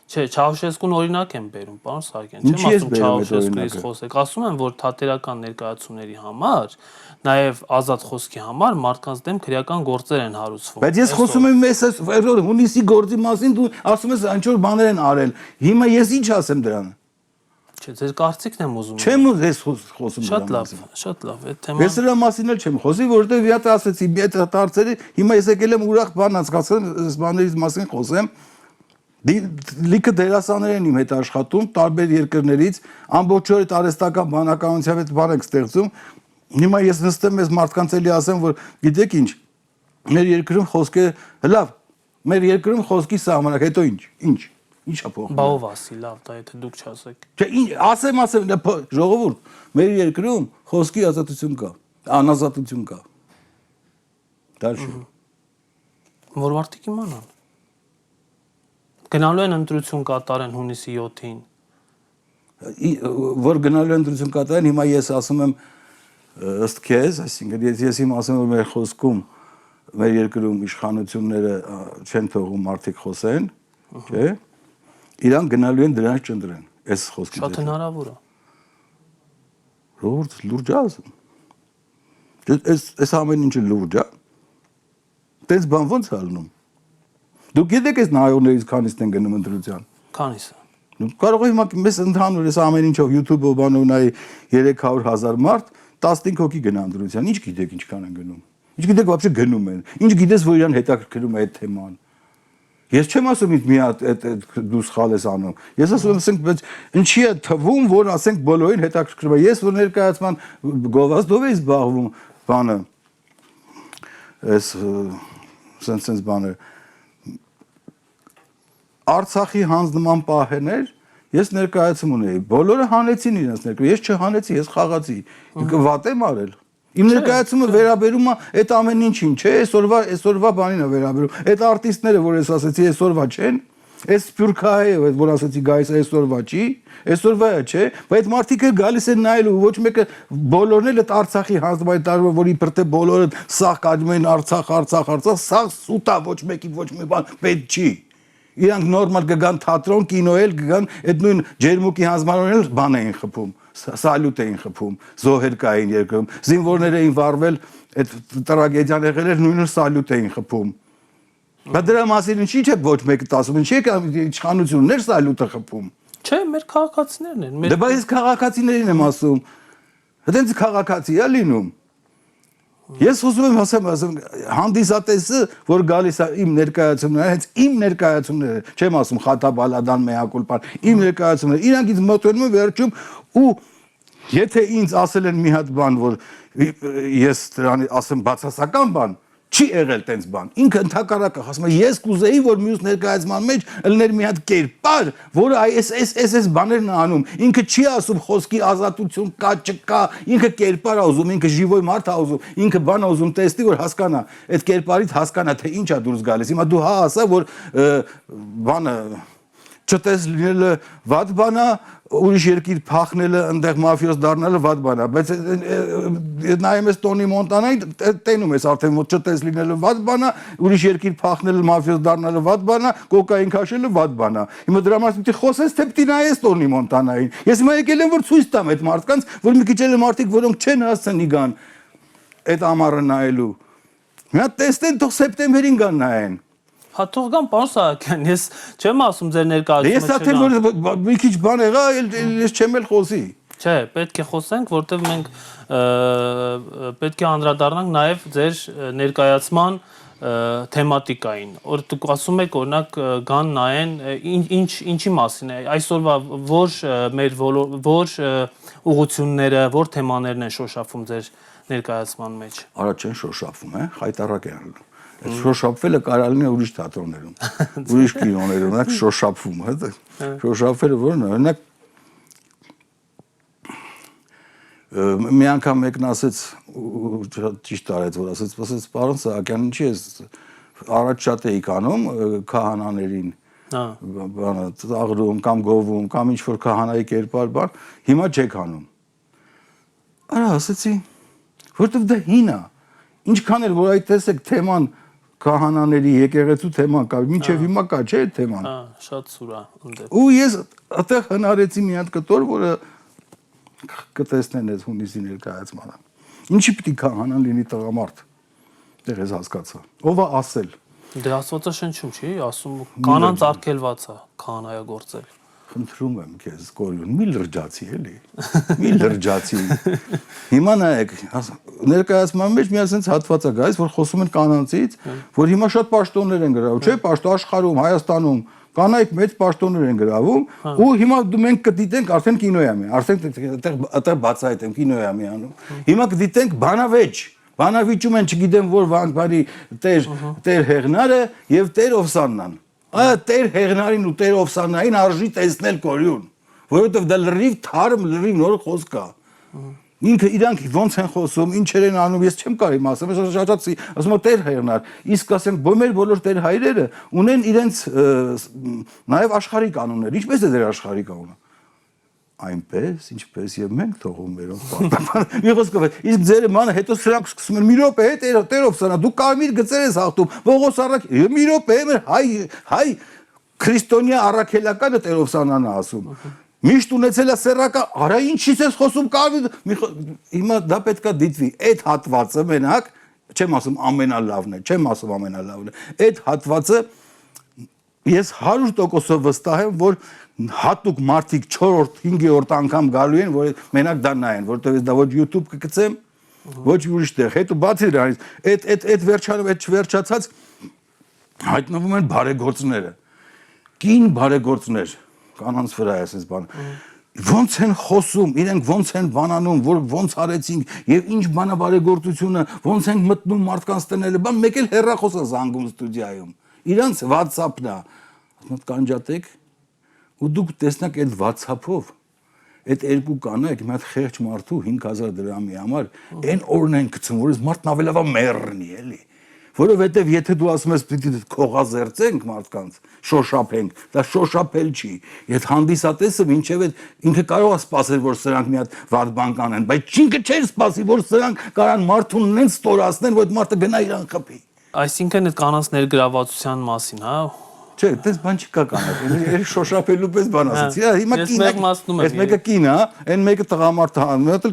Չէ, Չաուշեսկուն օրինակ եմ բերում, պարոն Սահակյան, չեմ ասում Չաուշեսկուից խոսեք, ասում եմ, որ թատերական ներկայացումների համար, նաև ազատ խոսքի համար մարդկանց դեմ քրեական գործեր են հարուցվում։ Բայց ես խոսում եմ մեզ հունիսի գործի մասին, դու ասում ես ինչ-որ բաներ են արել։ Հիմա ես ինչ ասեմ դրան։ Չէ, ձեր կարծիքն եմ ուզում։ Չեմ ես խոսում Շատ լավ, շատ լավ, այդ թեման։ Ես դրա մասին էլ չեմ խոսի, որովհետև իհարկե ասեցի, մի հատ հարցերի, հիմա ես եկել եմ ուրախ բան անցկացնել, այս բաներից մասին խոսեմ։ Լիքը դերասաններ են իմ հետ աշխատում, տարբեր երկրներից, ամբողջ օրը արհեստական բանականության հետ բան ենք ստեղծում։ Հիմա ես նստեմ ես մարդկանց էլի ասեմ, որ գիտեք ինչ, մեր երկրում խոսքը լավ, մեր երկրում խոսքի սահմանակ, հետո ինչ։ Ինչ է փոխվում։ Բա ով ասի, լավ, դա եթե դուք չասեք։ Չէ, ասեմ, ժողովուրդ, մեր երկրում խոսքի ազատություն կա, անազատություն կա։ Դальше։ Որ մարդիկ իմանան։ Գնալու են ընտրություն կատարեն հունիսի 7-ին։ Որ գնալու են ընտրություն կատարեն, հիմա ես ասում եմ ըստ քեզ, այսինքն ես իմ ասում եմ մեր խոսքում մեր երկրում իշխանությունները չեն թողում մարդիկ խոսեն, չէ՞։ Իրանք գնալու են դրանց չընտրեն, այս խոսքի։ Շատ հնարավոր է։ Ժողովուրդ լուրջ է ասում։ Այս ամեն ինչը լուրջ է։ Տենց բան ո՞նց է ալնում։ Դուք գիտեք այս նայողներից քանիսն են գնում ընտրության։ Քանիսը։ Կարող է հիմա մեզ ընդհանուր էս ամեն ինչով YouTube-ով բանով նայի 300,000 մարդ 15 հոգի գնա ընտրության։ Ինչ գիտեք ինչքան են գնում։ Ինչ գիտեք вообще գնում են։ Ինչ գիտես որ իրան հետաքրքրում է այդ թեման։ Ես չեմ ասում ինձ մի հատ այդ դու սխալ ես անում։ Ես ասում եմ ասենք բայց ինչի է թվում որ ասենք բոլորին հետաքրքրում է։ Ես որ ներկայացման գովազդով էի զբաղվում բանը այս sense բանը Արցախի հանձնման պահերներ ես ներկայացում ունեի։ Բոլորը հանեցին իրենց ներկայացումը։ Ես չհանեցի, ես խաղացի։ Վատ եմ արել։ Իմ ներկայացումը վերաբերում է այդ ամեն ինչին, չէ, այսօրվա բանին է վերաբերում։ Այդ արտիստները, որ ես ասացի, այսօրվա չեն։ Այս Սփյուռքահայը, որ ասացի գայս այսօրվա չի, այսօրվա է, չէ, բայց մարդիկ գալիս են նայելու, ոչ մեկը բոլորն էլ այդ Արցախի հանձնման տարվա, որ իբր թե բոլորը սաղ կաջում են Արցախ, սաղ սուտա ոչ մեկի ոչ մի բան պետք չի։ Իրանք նորմալ կգան թատրոն, կինո էլ կգան, այդ նույն ջերմուկի հանձնմանորեն էլ բան էին խփում, սալյուտ էին խփում, զոհեր կային երկրում, զինվորներ էին վառվել, այդ տրագեդիան եղել էր նույնը սալյուտ էին խփում։ Բայց դրա մասին ինչի՞ չէ ոչ մեկը ասում, ինչի՞ է իշխանություններ սալյուտը խփում։ Չէ, մեր քաղաքացիներն են։ Դե բայց քաղաքացիներին եմ ասում։ Այդպես քաղաքացի է լինում։ Ես ուզում եմ ասեմ, հանդիսատեսը, որ գալիս է իմ ներկայացումները, հենց իմ ներկայացումները, չեմ ասում խաթաբալադան մեակուլպան, իմ ներկայացումները, իրանք ինձ մոտենում են վերջում ու եթե ինձ ասել են մի հատ բան, որ ես դրանի ասեմ բացասական բան, չի եղել տենց բան։ Ինքը ընդհակառակը ասում է, ես կուզեի, որ մյուս ներկայացման մեջ ելներ մի հատ կերպար, որը այս բաներն է անում։ Ինքը չի ասում խոսքի ազատություն կա, չկա, ինքը կերպար է ուզում, ինքը ժիվոյ մարդ է ուզում, ինքը բան է ուզում տեսնի, որ հասկանա, այդ կերպարից հասկանա, թե ինչ է դուրս գալիս։ Հիմա դու հա ասա, որ բանը չտես լինելը վատ բան է, ուրիշ երկիր փախնելը, այնտեղ մաֆիոզ դառնալը վատ բան է, բայց նայում ես Տոնի Մոնտանային, տենում ես արդեն որ չտես լինելը վատ բան է, ուրիշ երկիր փախնելը, մաֆիոզ դառնալը վատ բան է, կոկային քաշելը վատ բան է։ Հիմա դրա մասին պիտի խոսես, թե պիտի նայես Տոնի Մոնտանային։ Ես հիմա եկել եմ որ ցույց տամ այդ մարդկանց, որ մի քիչ էլ մարդիկ, որոնք չեն հասցնի գան այդ ամառը նայելու։ Հիմա տեսնեն, թող սեպտեմբերին գան նայեն։ Հա թող գան պարոն Սահակյան, ես չեմ ասում ձեր ներկայացումը Ես արդեն որ մի քիչ բան եղա, ես չեմ էլ խոսի։ Չէ, պետք է խոսենք, որտեղ մենք պետք է անդրադառնանք նաև ձեր ներկայացման թեմատիկային։ Որ դուք ասում եք, օրինակ գան նայեն ինչի մասին է, այսօրվա որ ուղղությունները, որ թեմաներն են շոշափում ձեր ներկայացման մեջ։ Արա չեն շոշափում, խայտարակ են անում։ Այդ շոշափվելը կարող լինի ուրիշ թատրոններում, ուրիշ կինոներում, օրինակ շոշափվում, հա։ Շոշափվելը որն է, օրինակ մի անգամ մեկն ասեց, ճիշտ արեց, որ ասեց, պարոն Սահակյան, ինչի ես առաջ շատ էի կանում քահանաներին, բանը ծաղրում կամ գովում, կամ ինչ որ քահանայի կերպար բան, հիմա չեք անում։ Արա ասեցի, որտեվ դա հին է։ Ինչքան էլ որ այդ տեսեք թեման քահանաների եկեղեցու թեման կա, մինչև հիմա կա, չէ՞ այդ թեման։ Հա, շատ սուր է ընդդեմ։ Ու ես այդտեղ հնարեցի մի հատ կտոր, որը կտեսնեն այս հունիսի ներկայացմանը։ Ինչի պիտի քահանան լինի տղամարդ։ Դեռ ես հասկացա։ Ով է ասել։ Դե Աստվածաշնչում չի, ասում կանանց արգելված է քահանայագործել։ Խնդրում եմ քեզ, Կորյուն, մի լրջացի էլի։ Մի լրջացի։ Հիմա նայեք, ներկայացման մեջ մի ասենց հատված է գայս, որ խոսում են կանանցից, որ հիմա շատ պաշտոններ են գրավում, չէ՞, աշխարհում, Հայաստանում կանայք մեծ պաշտոններ են գրավում, ու հիմա մենք կդիտենք արդեն կինոյամի, արդեն այդտեղ բացահայտեմ կինոյամի անում։ Հիմա կդիտենք բանավեճ, բանավիճում են, չգիտեմ որ վանկարի տեր Հեղնարը եւ տեր Օվսաննան։ Տեր Հեղնարին ու տեր Օվսաննային արժի տեսնել Կորյուն, որովհետեւ դա լրիվ թարմ, լրիվ նոր խոսք է։ Ինքը իրանք ոնց են խոսում, ինչեր են անում, ես չեմ կարող ասեմ, ես շաչացի, ասում եմ տեր Հեղնար, իսկ ասենք մեր բոլոր տեր հայրերը ունեն իրենց նաև աշխարհի կանոններ, ինչպես է դեր աշխարհի կանոնը։ Այնպես, ինչպես եւ մենք թողում մերոնց պարտական։ Մի խոսքով, իսկ ձերը ման հետո սրանք սկսում են մի րոպե տերով սանա, դու կարմիր գծեր ես հաղթում, Պողոս առակ, մի րոպե մեր հայ քրիստոնյա առաքելականը տերով սանան ասում։ Միշտ ունեցել է սեռակա, արա ինչից ես խոսում կարմիր, հիմա դա պետքա դիտվի, այդ հատվածը մենակ, չեմ ասում ամենալավն է, այդ հատվածը Ես 100% վստահ եմ, որ հատուկ մարդիկ 4-րդ, 5-րդ անգամ գալու են, որ մենակ դա նայեն, որտեղ ես դա ոչ YouTube կգցեմ, ոչ ուրիշ տեղ։ Հետո բացի դրանից, այդ վերջացած հայտնվում են բարեգործները։ Կին բարեգործներ կանանց վրա է այս բանը։ Ոնց են խոսում, իրենք ոնց են բանանում, որ ոնց արեցինք եւ ինչ բանաբարեգործությունը, ոնց են մտնում մարդկանց տները, բան մեկ էլ հեռախոս է զանգում ստուդիայում։ Իրանց WhatsApp-ն է, ասում կանջատեք ու դուք տեսնեք այդ WhatsApp-ով այդ երկու կանայք մի հատ խեղճ մարդու 5000 դրամի համար այն օրն են գցում, որ այս մարդն ավելավա մեռնի, էլի։ Որովհետև եթե դու ասում ես պիտի քողազերծենք մարդկանց, շոշափենք, դա շոշափել չի։ Եթե հանդիսատեսը մինչև ինքը կարող է սպասել, որ սրանք մի հատ վատ բան կանեն, բայց ինքը չէր սպասի, որ սրանք կարան մարդուն նենց ստորացնեն, որ այդ մարդը գնա իրան խփի։ Այսինքն այդ կանանց ներգրավվածության մասին, հա։ Չէ, դες բան չկա կանալ։ Էլի շոշափելու պես բան ասեցի։ Հիմա կինը, այս մեկը կին է, այն մեկը տղամարդ է, մի հատ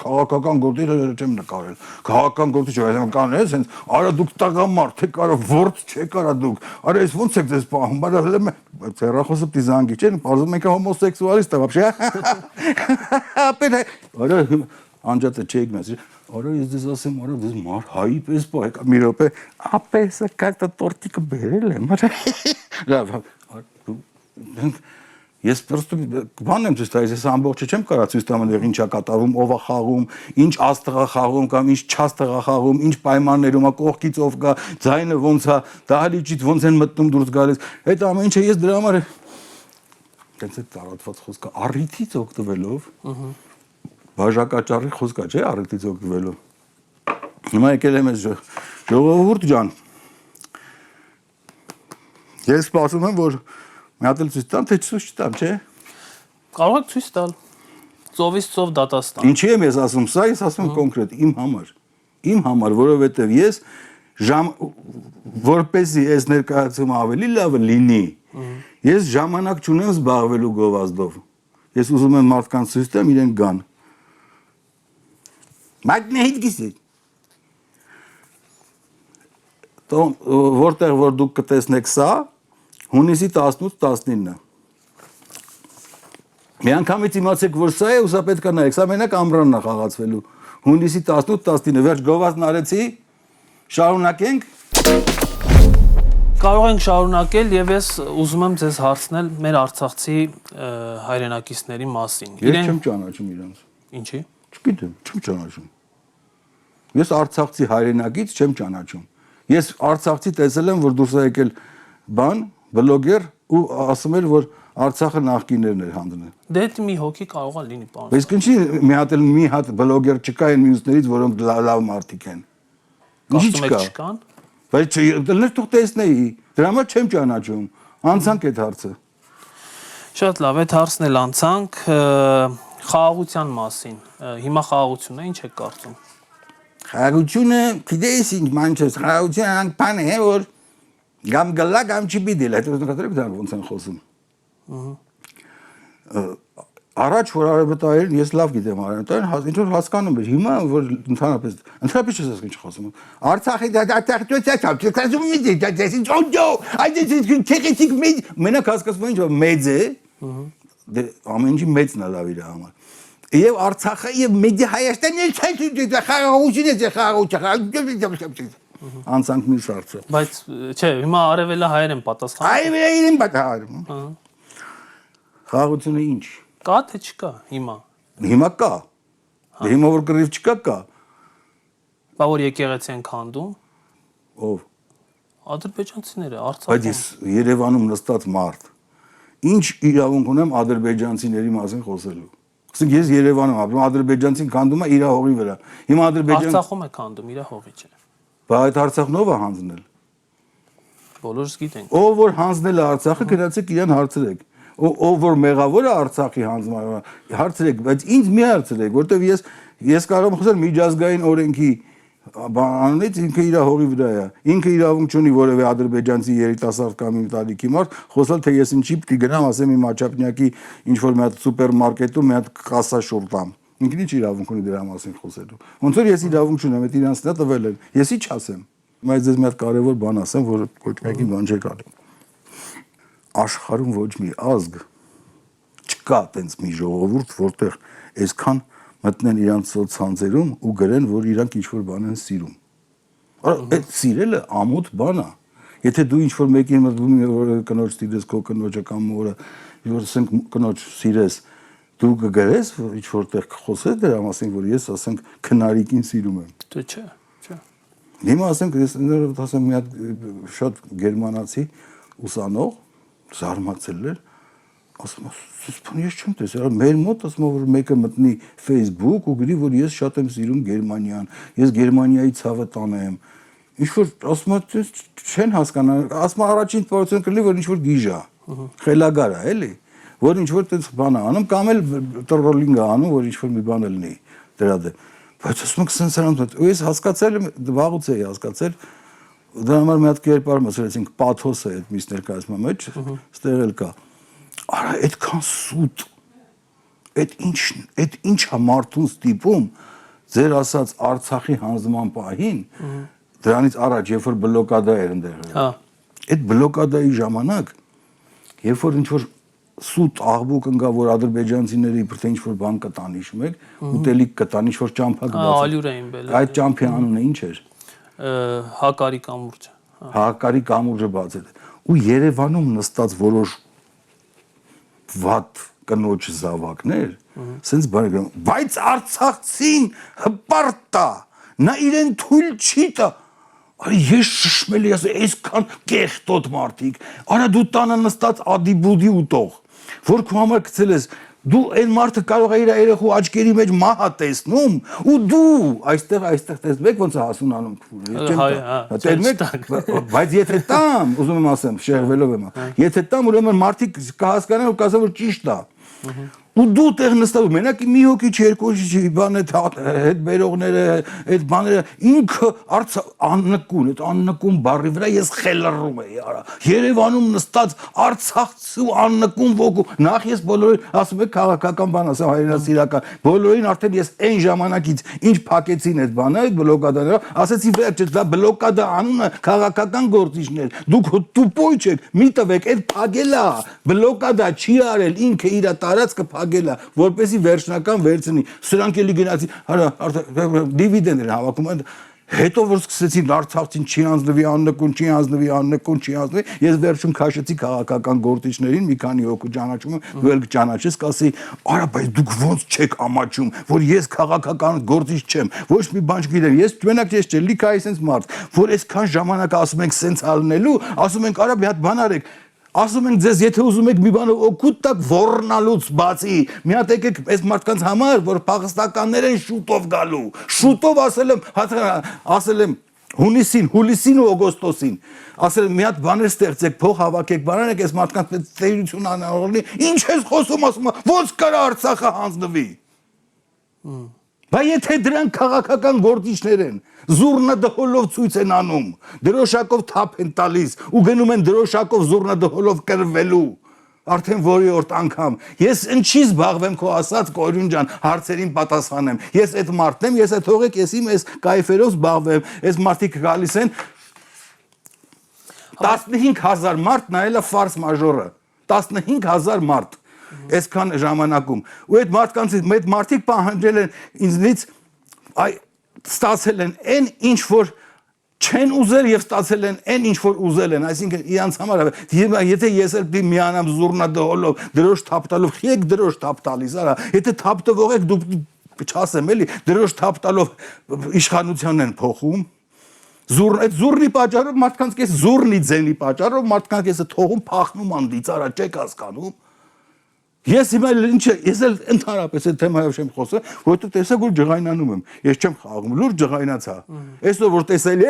քաղաքական գործի չեմ նկարել։ Քաղաքական գործի չէ, կանել է, սենց արա դուք տղամարդ եք, արա ворդ չեք արա դուք։ Արա ես ո՞նց եք դες պահում, բայց հələ հեռախոսը պիտի զանգի, չէ՞, բարձր մեկը հոմոսեքսուալիստ է, вообще։ Ապեր, արա անջատը չեք մեզ։ Արա ես դες ասեմ, արա դες մար հայի պես պա եկա մի րոպե, ապեսը կակտա տորտիկը բերել եմ, արա։ Լավ, ես պրոստը բան եմ ցույց տալիս, ես ամբողջը չեմ կարա ցույց տամ այնտեղ ինչա կատարվում, ով է խաղում, ինչ աստղա խաղում կամ ինչ չաստղա խաղում, ինչ պայմաններում է, կողքից ով կա, ձայնը ոնց է, դահլիճից ոնց են մտնում դուրս գալիս։ Այդ ամեն ինչը ես դրա համար տենց է տարածված խոսքը առիթից օգտվելով, բաժակաճառի խոսքա չէ, առիթից օգտվելով։ Հիմա եկել եմ ես ժողովուրդ ջան։ Ես սպասում եմ, որ մի հատ էլ ցույց տամ, թե ցույց չտամ, չէ։ Կարող եք ցույց տալ։ Ծովից ծով դատաստան։ Ինչի եմ ես ասում սա, ես ասում եմ կոնկրետ իմ համար։ Իմ համար, որովհետև ես որպեսզի այս ներկայացումը ավելի լավը լինի, ես ժամանակ չունեմ զբաղվելու գովազդով։ Ես ուզում եմ մարդկանց ցույց տամ, իրենք գան։ Մագնեհիտ գիսի։ Որտեղ որ դուք կտեսնեք սա, հունիսի 18-19-ը։ Մի անգամից իմացեք, որ սա է, ու սա պետք է նայեք, սա մենակ ամռանն է խաղացվելու։ Հունիսի 18-19-ը, վերջ գովազդն արեցի, շարունակենք։ Կարող ենք շարունակել եւ ես ուզում եմ ձեզ հարցնել մեր արցախցի հայրենակիցների մասին։ Ես չեմ ճանաչում իրանց։ Ինչի։ Չգիտեմ, չեմ ճանաչում։ Ես արցախցի հայրենակից չեմ ճանաչում։ Ես արցախցի տեսել եմ, որ դուրս է եկել բան, բլոգեր ու ասում էր, որ Արցախը նախկիներն էր հանդնել։ Դե դա մի հոգի կարող է լինի, պարոն։ Բայց ինչի մի հատ բլոգեր չկա այն մյուսներից, որոնք լավ մարդիկ են։ Ինչի՞ չկան։ Բայց դեռ թող տեսնեի, դրա համար չեմ ճանաչում։ Անցանք այդ հարցը։ Շատ լավ, այդ հարցն էլ անցանք խաղաղության մասին։ Հիմա խաղաղությունը ինչ է կարծում։ Խաղաղությունը, գիտես ինչ մանչես, խաղաղությունը անք բան է, որ գամ գլա գամ չբիդել, հետո դուք դեռ ոնց են խոսում։ Առաջ որ արևմտայերն ես լավ գիտեմ արևմտայերն, ինչ որ հասկանում էր, հիմա որ ընդհանրապես չես ասում ինչ խոսում։ Արցախի դա մենակ հասկացում ինչ որ մեծ է, դե ամեն ինչի մեծն է լավ իր համար։ Եվ Արցախը եւ մեդի Հայաստանն էլ չէ, խաղաղություն է, խաղաղություն։ Անցանք մի շարժը։ Բայց չէ, հիմա արևելա հայեր են պատասխանում։ Արևելային պատահարում։ Խաղաղությունը ինչ։ Կա թե չկա հիմա։ Հիմա կա։ Դե հիմա որ կռիվ չկա, կա։ Բա որ եկեղեցի են քանդում։ Ով։ Ադրբեջանցիները, Բայց Արցախում։ ես Երևանում նստած մարդ։ Ինչ իրավունք ունեմ ադրբեջանցիների մասին խոսելու։ Ասենք ես Երևանում ապրում, ադրբեջանցին քանդում է իր հողի վրա։ Հիմա Արցախում է քանդում, իր հողի չէ։ Բա այդ Արցախն ով է հանձնել։ Բոլորս գիտենք։ Ով որ հանձնել է Արցախը, գնացեք իրան հարցրեք։ Ով որ մեղավոր է Արցախի հանձնման, հարցրեք, բայց ինձ մի հարցրեք, որտեվ ես կարող եմ խոսել միջազգային օրենքի բանից ինքը իր հողի վրա է։ Ինքը իրավունք չունի որևէ ադրբեջանցի երիտասարդ կամ իմ տարիքի մարդ խոսալ, թե ես ինչի պիտի գնամ, ասեմ իմ աչափնյակի ինչ որ մի հատ սուպերմարկետում մի հատ կասա շուռ տամ։ Ինքն ինչ իրավունք ունի դրա մասին խոսելու։ Ոնց որ ես իրավունք չունեմ, այդ իրանց նա տվել են։ Ես ի՞նչ ասեմ։ Բայց ես մի հատ կարևոր բան ասեմ, որ ոչ մեկին բան չեք ալի։ աշխարհում ոչ մի ազգ չկա տենց մի ժողովուրդ, որտեղ այսքան մտնեն իրանց սոցցանցերում ու գրեն, որ իրանք ինչ-որ բան են սիրում։ Այդ սիրելը ամոթ բան է։ Եթե դու ինչ-որ մեկին մտնում ես կնոջ սիրես, քո կնոջը կամ օրը, որ ասենք կնոջ սիրես, դու կգրես, որ ինչ-որտեղ կխոսես դրա մասին, որ ես ասենք քնարիկին սիրում եմ։ Դե չէ, չէ։ Հիմա ասենք ես ասեմ մի հատ շատ գերմանացի ուսանող զարմացել էր, ասում եմ, ես չեմ տեսել, մեր մոտ ասում եմ, որ մեկը մտնի Facebook ու գրի, որ ես շատ եմ սիրում Գերմանիան, ես Գերմանիայի ցավը տանեմ։ Ինչ որ ասում եմ, չեն հասկանա, ասում եմ առաջին պարոցեն կլինի, որ ինչ որ գիժա, խելագար է, էլի, որ ինչ որ տենց բան է անում, կամ էլ տրոլինգ է անում, որ ինչ որ մի բան լինի դրա դեմ։ Բայց ասում եմ, սենց նրանց, ու ես հասկացել եմ, վաղուց էի հասկացել, դրա համար մի հատ կերպար մսրեցինք պաթոսը այդ միս ներկայացման մեջ, ստեղ էլ կա։ Արա այդքան սուտ, այդ ինչա մարդուն ստիպում ձեր ասած Արցախի հանձնման պահին, դրանից առաջ երբ որ բլոկադա էր ընդեղ։ Հա։ Այդ բլոկադայի ժամանակ, երբ որ ինչ-որ սուտ աղբուկ ընկա, որ ադրբեջանցիները իբր թե ինչ-որ բան կտան, հիշում եք, ուտելիք կտան, ինչ-որ ճամփա կբացեն։ Ալյուր էին բել։ Այդ ճամփի անունը ինչ էր։ Հակարի կամուրջը։ Հակարի կամուրջը բացել։ Ու Երևանում նստած որոշ վատ կնոջ զավակներ, սենց բան գրում, բայց Արցախցին հպարտ է, նա իրեն թույլ չի տա։ Արի ես շշմելի ասեմ, այսքան կեղտոտ մարդիկ, արա դու տանը նստած ադիբուդի ուտող, որ քո համար գցել ես, դու այն մարդը կարող է իր երեխու աչքերի մեջ մահա տեսնում, ու դու այստեղ տեսնեք ոնց է հասուն անում, բայց եթե տամ, ուզում եմ ասեմ, շեղվելով եմ, եթե տամ, ուրեմն մարդիկ կհասկանան ու կասեն, որ ճիշտ է, ու դու տեղ նստած, մենակ մի հոգի չի, երկու հոգի չի, բան հետ բերողները, այդ բաները, ինքը աննկուն, այդ աննկուն բառի վրա ես խելռում էի, արա, Երևանում նստած Արցախցու աննկուն ոգու, նախ ես բոլորին, ասում եք քաղաքական բան, ասեմ հայրենասիրական, բոլորին արդեն ես այն ժամանակից ինչ փակեցին այդ բանը, այդ բլոկադաները, ասեցի վերջ, դա բլոկադա անունը քաղաքական գործիչներ, դուք տուպոյ չեք, մի տվեք, այդ փակելա, բլոկադա չի արել, ինքը իր տարածքը փակելա, որպեսի վերջնական վերցնի, սրանք էլի գնացի, դիվիդենդ էր հավաքում, հետո որ սկսեցին Արցախցին չի անձնվի աննկուն, ես վերջում քաշեցի քաղաքական գործիչներին, մի քանի հոգու ճանաչում եմ, դու էլ կճանաչես, կասի, արա, բայց դուք ոնց չեք ամաչում, որ ես քաղաքական գործիչ չեմ, ոչ մի բան չգիտեմ, ես մենակ ես չէ, լիքը այսպես մարդ, որ այսքան ժամանակ ասում ենք սենց ալնելու, ասում ենք, արա, մի հատ բան արեք, ասում ենք ձեզ, եթե ուզում եք մի բանը օգուտ տակ ոռնալուց բացի, մի հատ եկեք այս մարդկանց համար, որ փախստականներ են շուտով գալու, շուտով ասել եմ հուլիսին ու օգոստոսին, ասել եմ մի հատ բաներ ստեղծեք, փող հավաքեք, բանանեք այս մարդկանց ծերություն անողնի, ինչ ես խոսում, ասում եմ, ոնց կարա Արցախը հանձնվի։ Բայց եթե դրանք քաղաքական գործիչներ են, զուռնադհոլով ցույց են անում, դրոշակով թափ են տալիս ու գնում են դրոշակով զուռնադհոլով կրվելու, արդեն որի անգամ, ես ինչի զբաղվեմ քո ասած Կորյուն ջան, հարցերին պատասխանեմ, ես այդ մարդն եմ, ես այդ թողեք ես իմ այս կայֆերով զբաղվեմ, այս մարդիկ գալիս են 15000 մարդ նայել է ֆարս մաժորը, 15000 մարդ այսքան ժամանակում ու այդ մարդկանցից այդ մարդիկ պահանջել են ինձնից ստացել են այն ինչ որ չեն ուզել եւ ստացել են այն ինչ որ ուզել են, այսինքն իրանց համար եթե ես էլ պիտի միանամ զուռնադհոլով դրոշ թափ տալով եք դրոշ թափ տալիս արա եթե թափ տվող եք դուք չասեմ էլի դրոշ թափ տալով իշխանությանն են փոխում այդ զուռնի պատճառով մարդկանց կես զուռնի ձենի պատճառով մարդկանց կեսը թողում փախնում անդից արա չեք հասկանում Ես հիմա ինչ ես էլ ընդհանրապես այդ թեմայով չեմ խոսում, որովհետեւ տեսակ որ ջղայնանում եմ։ Ես չեմ խաղում, լուրջ ջղայնացա։ Այսօր որ տեսել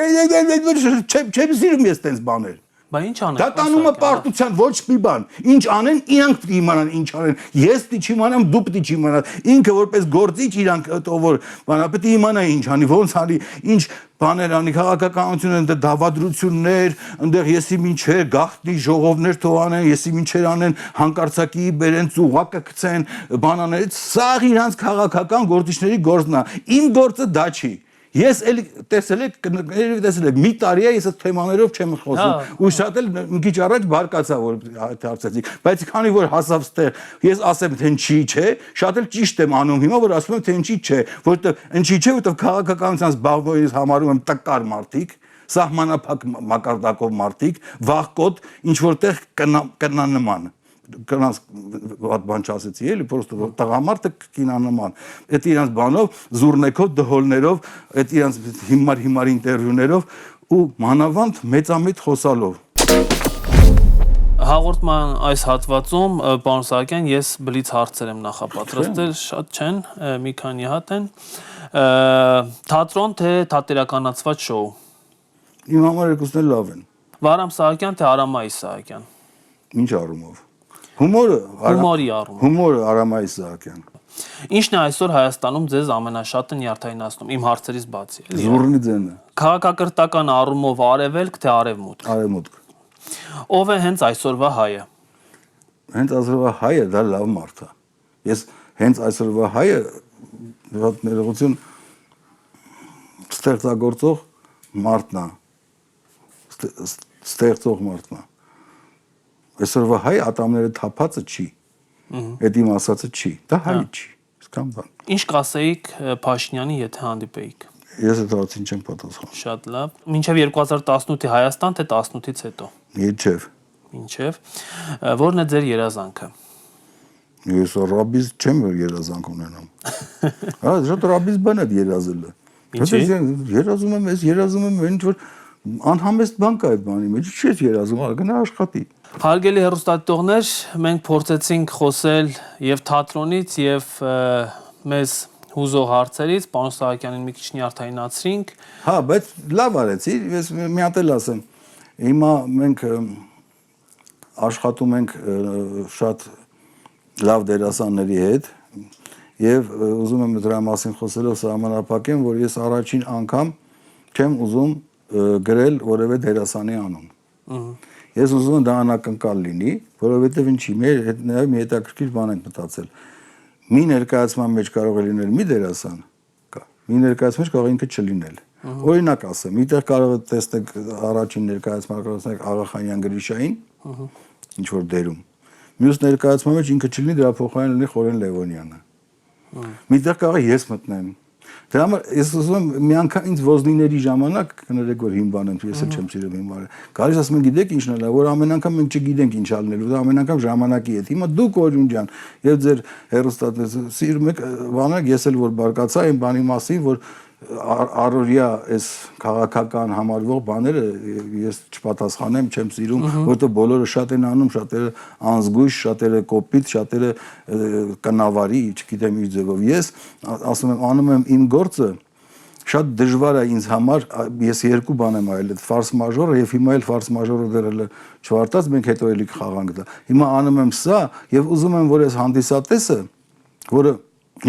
չեմ սիրում ես տենց բաներ։ Բա ինչ անեն։ Դա տանում է պարտության ոչ մի բան։ Ինչ անեն, իրանք պիտի իմանան ինչ անեն։ Ես պիտի չիմանամ, դու պիտի չիմանաս։ Ինքը որպես գործիչ իրանք ով որ բանա պիտի իմանա ինչ անի, ոնց անի, ինչ բաներ անի, քաղաքականությունը ընդ դավադրություններ, այնտեղ եսի մինչեր գախտի ժողովներ թողանեն, եսի մինչեր անեն, հանկարծակի բերեն ծուղակը գցեն, բանաներից, սա իրանք քաղաքական գործիչների գործն է։ Իմ գործը դա չի։ Ես էլի տեսել եք մի տարի է ես այդ թեմաներով չեմ խոսում ու շատ էլ մի քիչ առաջ բարկացա որ հարցեցիք բայց քանի որ հասավ ստեղ ես ասեմ թե ինչի չէ շատ էլ ճիշտ եմ անում հիմա որ ասում եմ թե ինչի չէ որովհետև ինչի չէ որովհետև քաղաքականության զբաղվողներից համարում եմ տկար մարդիկ սահմանափակ մակարդակով մարդիկ վաղկոտ ինչ որտեղ կնանման կնաս ված բան չասեցի էլի պրոստը տղամարդը կինանման այդ իրանց բանով զուրնեքով դհոլներով այդ իրանց հիմար ինտերվյուներով ու մանավանդ մեծամեծ խոսալով Հաղորդման այս հատվածում պարոն Սահակյան ես բլից հարցեր եմ նախապատրաստել շատ չեն մի քանի հատ են թատրոն թե թատերականացված շոու իմ համար երկուսն էլ լավ են Վարամ Սահակյան թե Արամայիս Սահակյան ինչ առումով Հումորի առումով Հումորը Արամայիս Սահակյան Ինչն է այսօր Հայաստանում ձեզ ամենաշատը նյարդայնացնում իմ հարցերից բացի էլի Զուռնի ձենը Քաղաքակրթական առումով արևելք թե արևմուտք Արևմուտք Ով է հենց այսօրվա հայը Հենց այսօրվա հայը դա լավ մարդ է ես հենց այսօրվա հայը հատ ներողություն ստեղծագործող մարդն է ստեղծող մարդն է Այսօրվա հայ ատամները թափածը չի Այդ իմ ասածը չի դա հայ չի Իսկան բան Ինչ կասեիք Փաշինյանի եթե հանդիպեիք Ես այդ հարցին չեմ պատասխանում Շատ լավ Մինչև 2018-ի Հայաստան թե 18-ից հետո Մինչև Որն է ձեր երազանքը Ես ռաբից չեմ երազանք ունենամ Հա շատ ռաբից բան է երազելը Երազում եմ ինչ որ անհամեստ բան կա այդ բանի մեջ չի երազում գնա աշխատի Հարգելի հեռուստադիտողներ, մենք փորձեցինք խոսել եւ թատրոնից եւ մեզ հուզող հարցերից, պարոն Սահակյանին մի քիչ նյարդայնացրինք։ Հա, բայց լավ արեցի, ես մի հատ էլ ասեմ։ Հիմա մենք աշխատում ենք շատ լավ դերասանների հետ եւ ուզում եմ դրա մասին խոսելով սահմանափակեմ, որ ես առաջին անգամ չեմ ուզում գրել որևէ դերասանի անուն։ Ես ուզում եմ դա անակնկալ լինի, որովհետև ինչի մեր հետ նաև մի հետաքրքիր բան ենք մտածել։ Մի ներկայացման մեջ կարող է լինել մի դերասան, կա։ Մի ներկայացման մեջ կարող է ինքը չլինել։ Օրինակ ասեմ, միտեղ կարող է տեսնեք առաջին ներկայացման կարող Աղախանյան Գրիշային, ինչ որ դերում։ Մյուս ներկայացման մեջ ինքը չլինի դրա փոխարեն լինի Խորեն Լևոնյանը։ Միտեղ կարող է ես մտնեմ։ Դրա համար ես ուզում եմ մի անգամ ինձ ոզնիների ժամանակ կներեք որ հիմբան եմ ես էլ չեմ սիրում հիմբանը գալիս ասում են գիտեք ինչն է որ ամեն անգամ մենք չգիտենք ինչ ալնելու դա ամեն անգամ ժամանակի հետ հիմա դուք Օրյուն ջան եւ ձեր հերոստատը սիրում եք բանակ ես էլ որ բարկացա այն բանի մասին որ առօրյա այս քաղաքական համարվող բաները ես չպատասխանեմ չեմ սիրում որովհետեւ բոլորը շատ են անում շատերը անզգույշ շատերը կոպիտ շատերը կնավարի չգիտեմ ինչ ձևով ես ասում եմ անում եմ իմ գործը շատ դժվար է ինձ համար ես երկու բան եմ արել այդ ֆարս մաժորը եւ հիմա էլ ֆարս մաժորը դրել չվարտած մենք հետո էլի խաղանք դա հիմա անում եմ սա եւ ուզում եմ որ այս հանդիսատեսը որը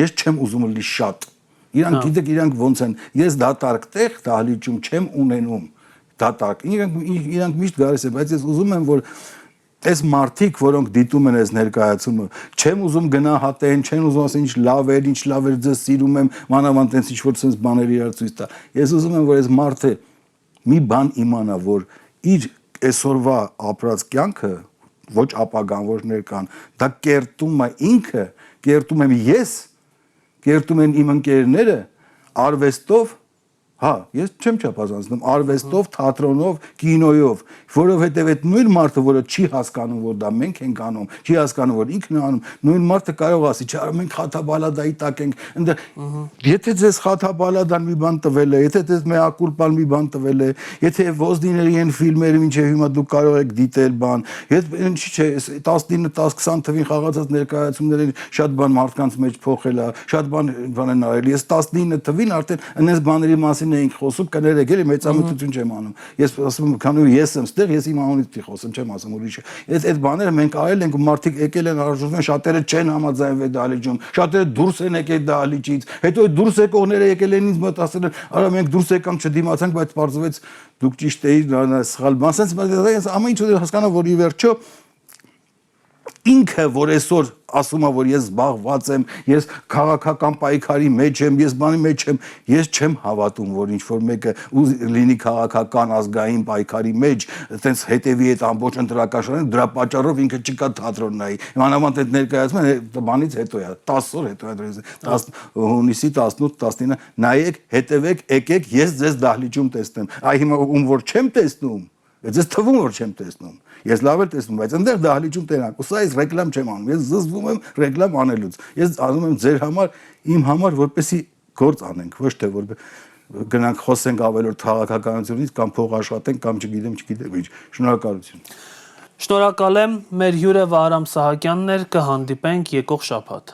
ես չեմ ուզում լի շատ Իրանք գիտեք իրանք ոնց են ես դատարկ տեղ դահլիճում չեմ ունենում դատարկ իրանք միշտ գալիս է բայց ես ուզում եմ որ այս մարդիկ որոնք դիտում են այս ներկայացումը չեմ ուզում գնահատեն չեն ուզում ասեն ինչ լավ էր ձեզ սիրում եմ մանավանդ այնց ինչ որ sense բաներ իրար ցույց տա ես ուզում եմ որ այս մարդը մի բան իմանա որ իր այսօրվա ապրած կյանքը ոչ ապագան ոչ ներկան դա կերտում է ինքը կերտում եմ ես կերտում են իմ ընկերները արվեստով հա ես չեմ չափազանցնում արվեստով թատրոնով կինոյով որովհետև այդ նույն մարդը որը չի հասկանում որ դա մենք ենք անում չի հասկանում որ ինքն է անում նույն մարդը կարող ասի չէ մենք խաթաբալադայի տակ ենք ընդ եթե ձեզ խաթաբալադան մի բան տվել է եթե ձեզ մեակուլպան մի բան տվել է եթե ոզդիների են ֆիլմերը մինչև հիմա դուք կարող եք դիտել բան եթե ինչի՞ չէ 19-10-20 թվին խաղացած ներկայացումներին շատ բան մարդկանց մեջ փոխել է շատ բան են արել ես 19 թվին արդեն այնպես բաների մասին էինք խոսում կներեք էլի մեծամտություն չեմ անում ես ասում եմ քանի որ ես եմ ստեղ ես իմ անունից պիտի խոսեմ չեմ ասում ուրիշը այդ բաները մենք արել ենք ու մարդիկ եկել են արժանացել շատերը չեն համաձայնվել դահլիճում շատերը դուրս են եկել դահլիճից հետո դուրս եկողները եկել են ինձ մոտ ասել են արա մենք դուրս եկանք չդիմացանք բայց պարզվեց դուք ճիշտ էիք սխալ բան ասենց ամեն ինչ հասկանա որ ի վերջո ինքը որ այսօր ասում է որ ես զբաղված եմ, ես քաղաքական պայքարի մեջ եմ, ես բանի մեջ եմ, ես չեմ հավատում որ ինչ որ մեկը լինի քաղաքական ազգային պայքարի մեջ, այտենց հետևի այդ ամբողջ ընտրակաշարանը, դրա պատճառով ինքը չկա թատրոն նայի։ Մանավանդ այդ ներկայացումը բանից հետո է, 10 օր հետո է, 10 հունիսի 18-19 նայեք, հետևեք, եկեք, ես ձեզ դահլիճում տեսնեմ։ Այ հիմա ում որ չեմ տեսնում, ես թվում որ չեմ տեսնում։ Ես լավ եմ տեսնում, բայց այնտեղ դահլիճում տենակ, ու սա ես ռեկլամ չեմ անում, ես զզվում եմ ռեկլամ անելուց։ Ես ասում եմ ձեր համար, իմ համար, որպեսի գործ անենք, ոչ թե որ գնանք խոսենք ավելորդ քաղաքականությունից կամ փող աշխատենք կամ չգիտեմ ինչ։ Շնորհակալություն։ Շնորհակալ եմ, մեր հյուրը Վահրամ Սահակյանն էր, կհանդիպենք եկող շաբաթ։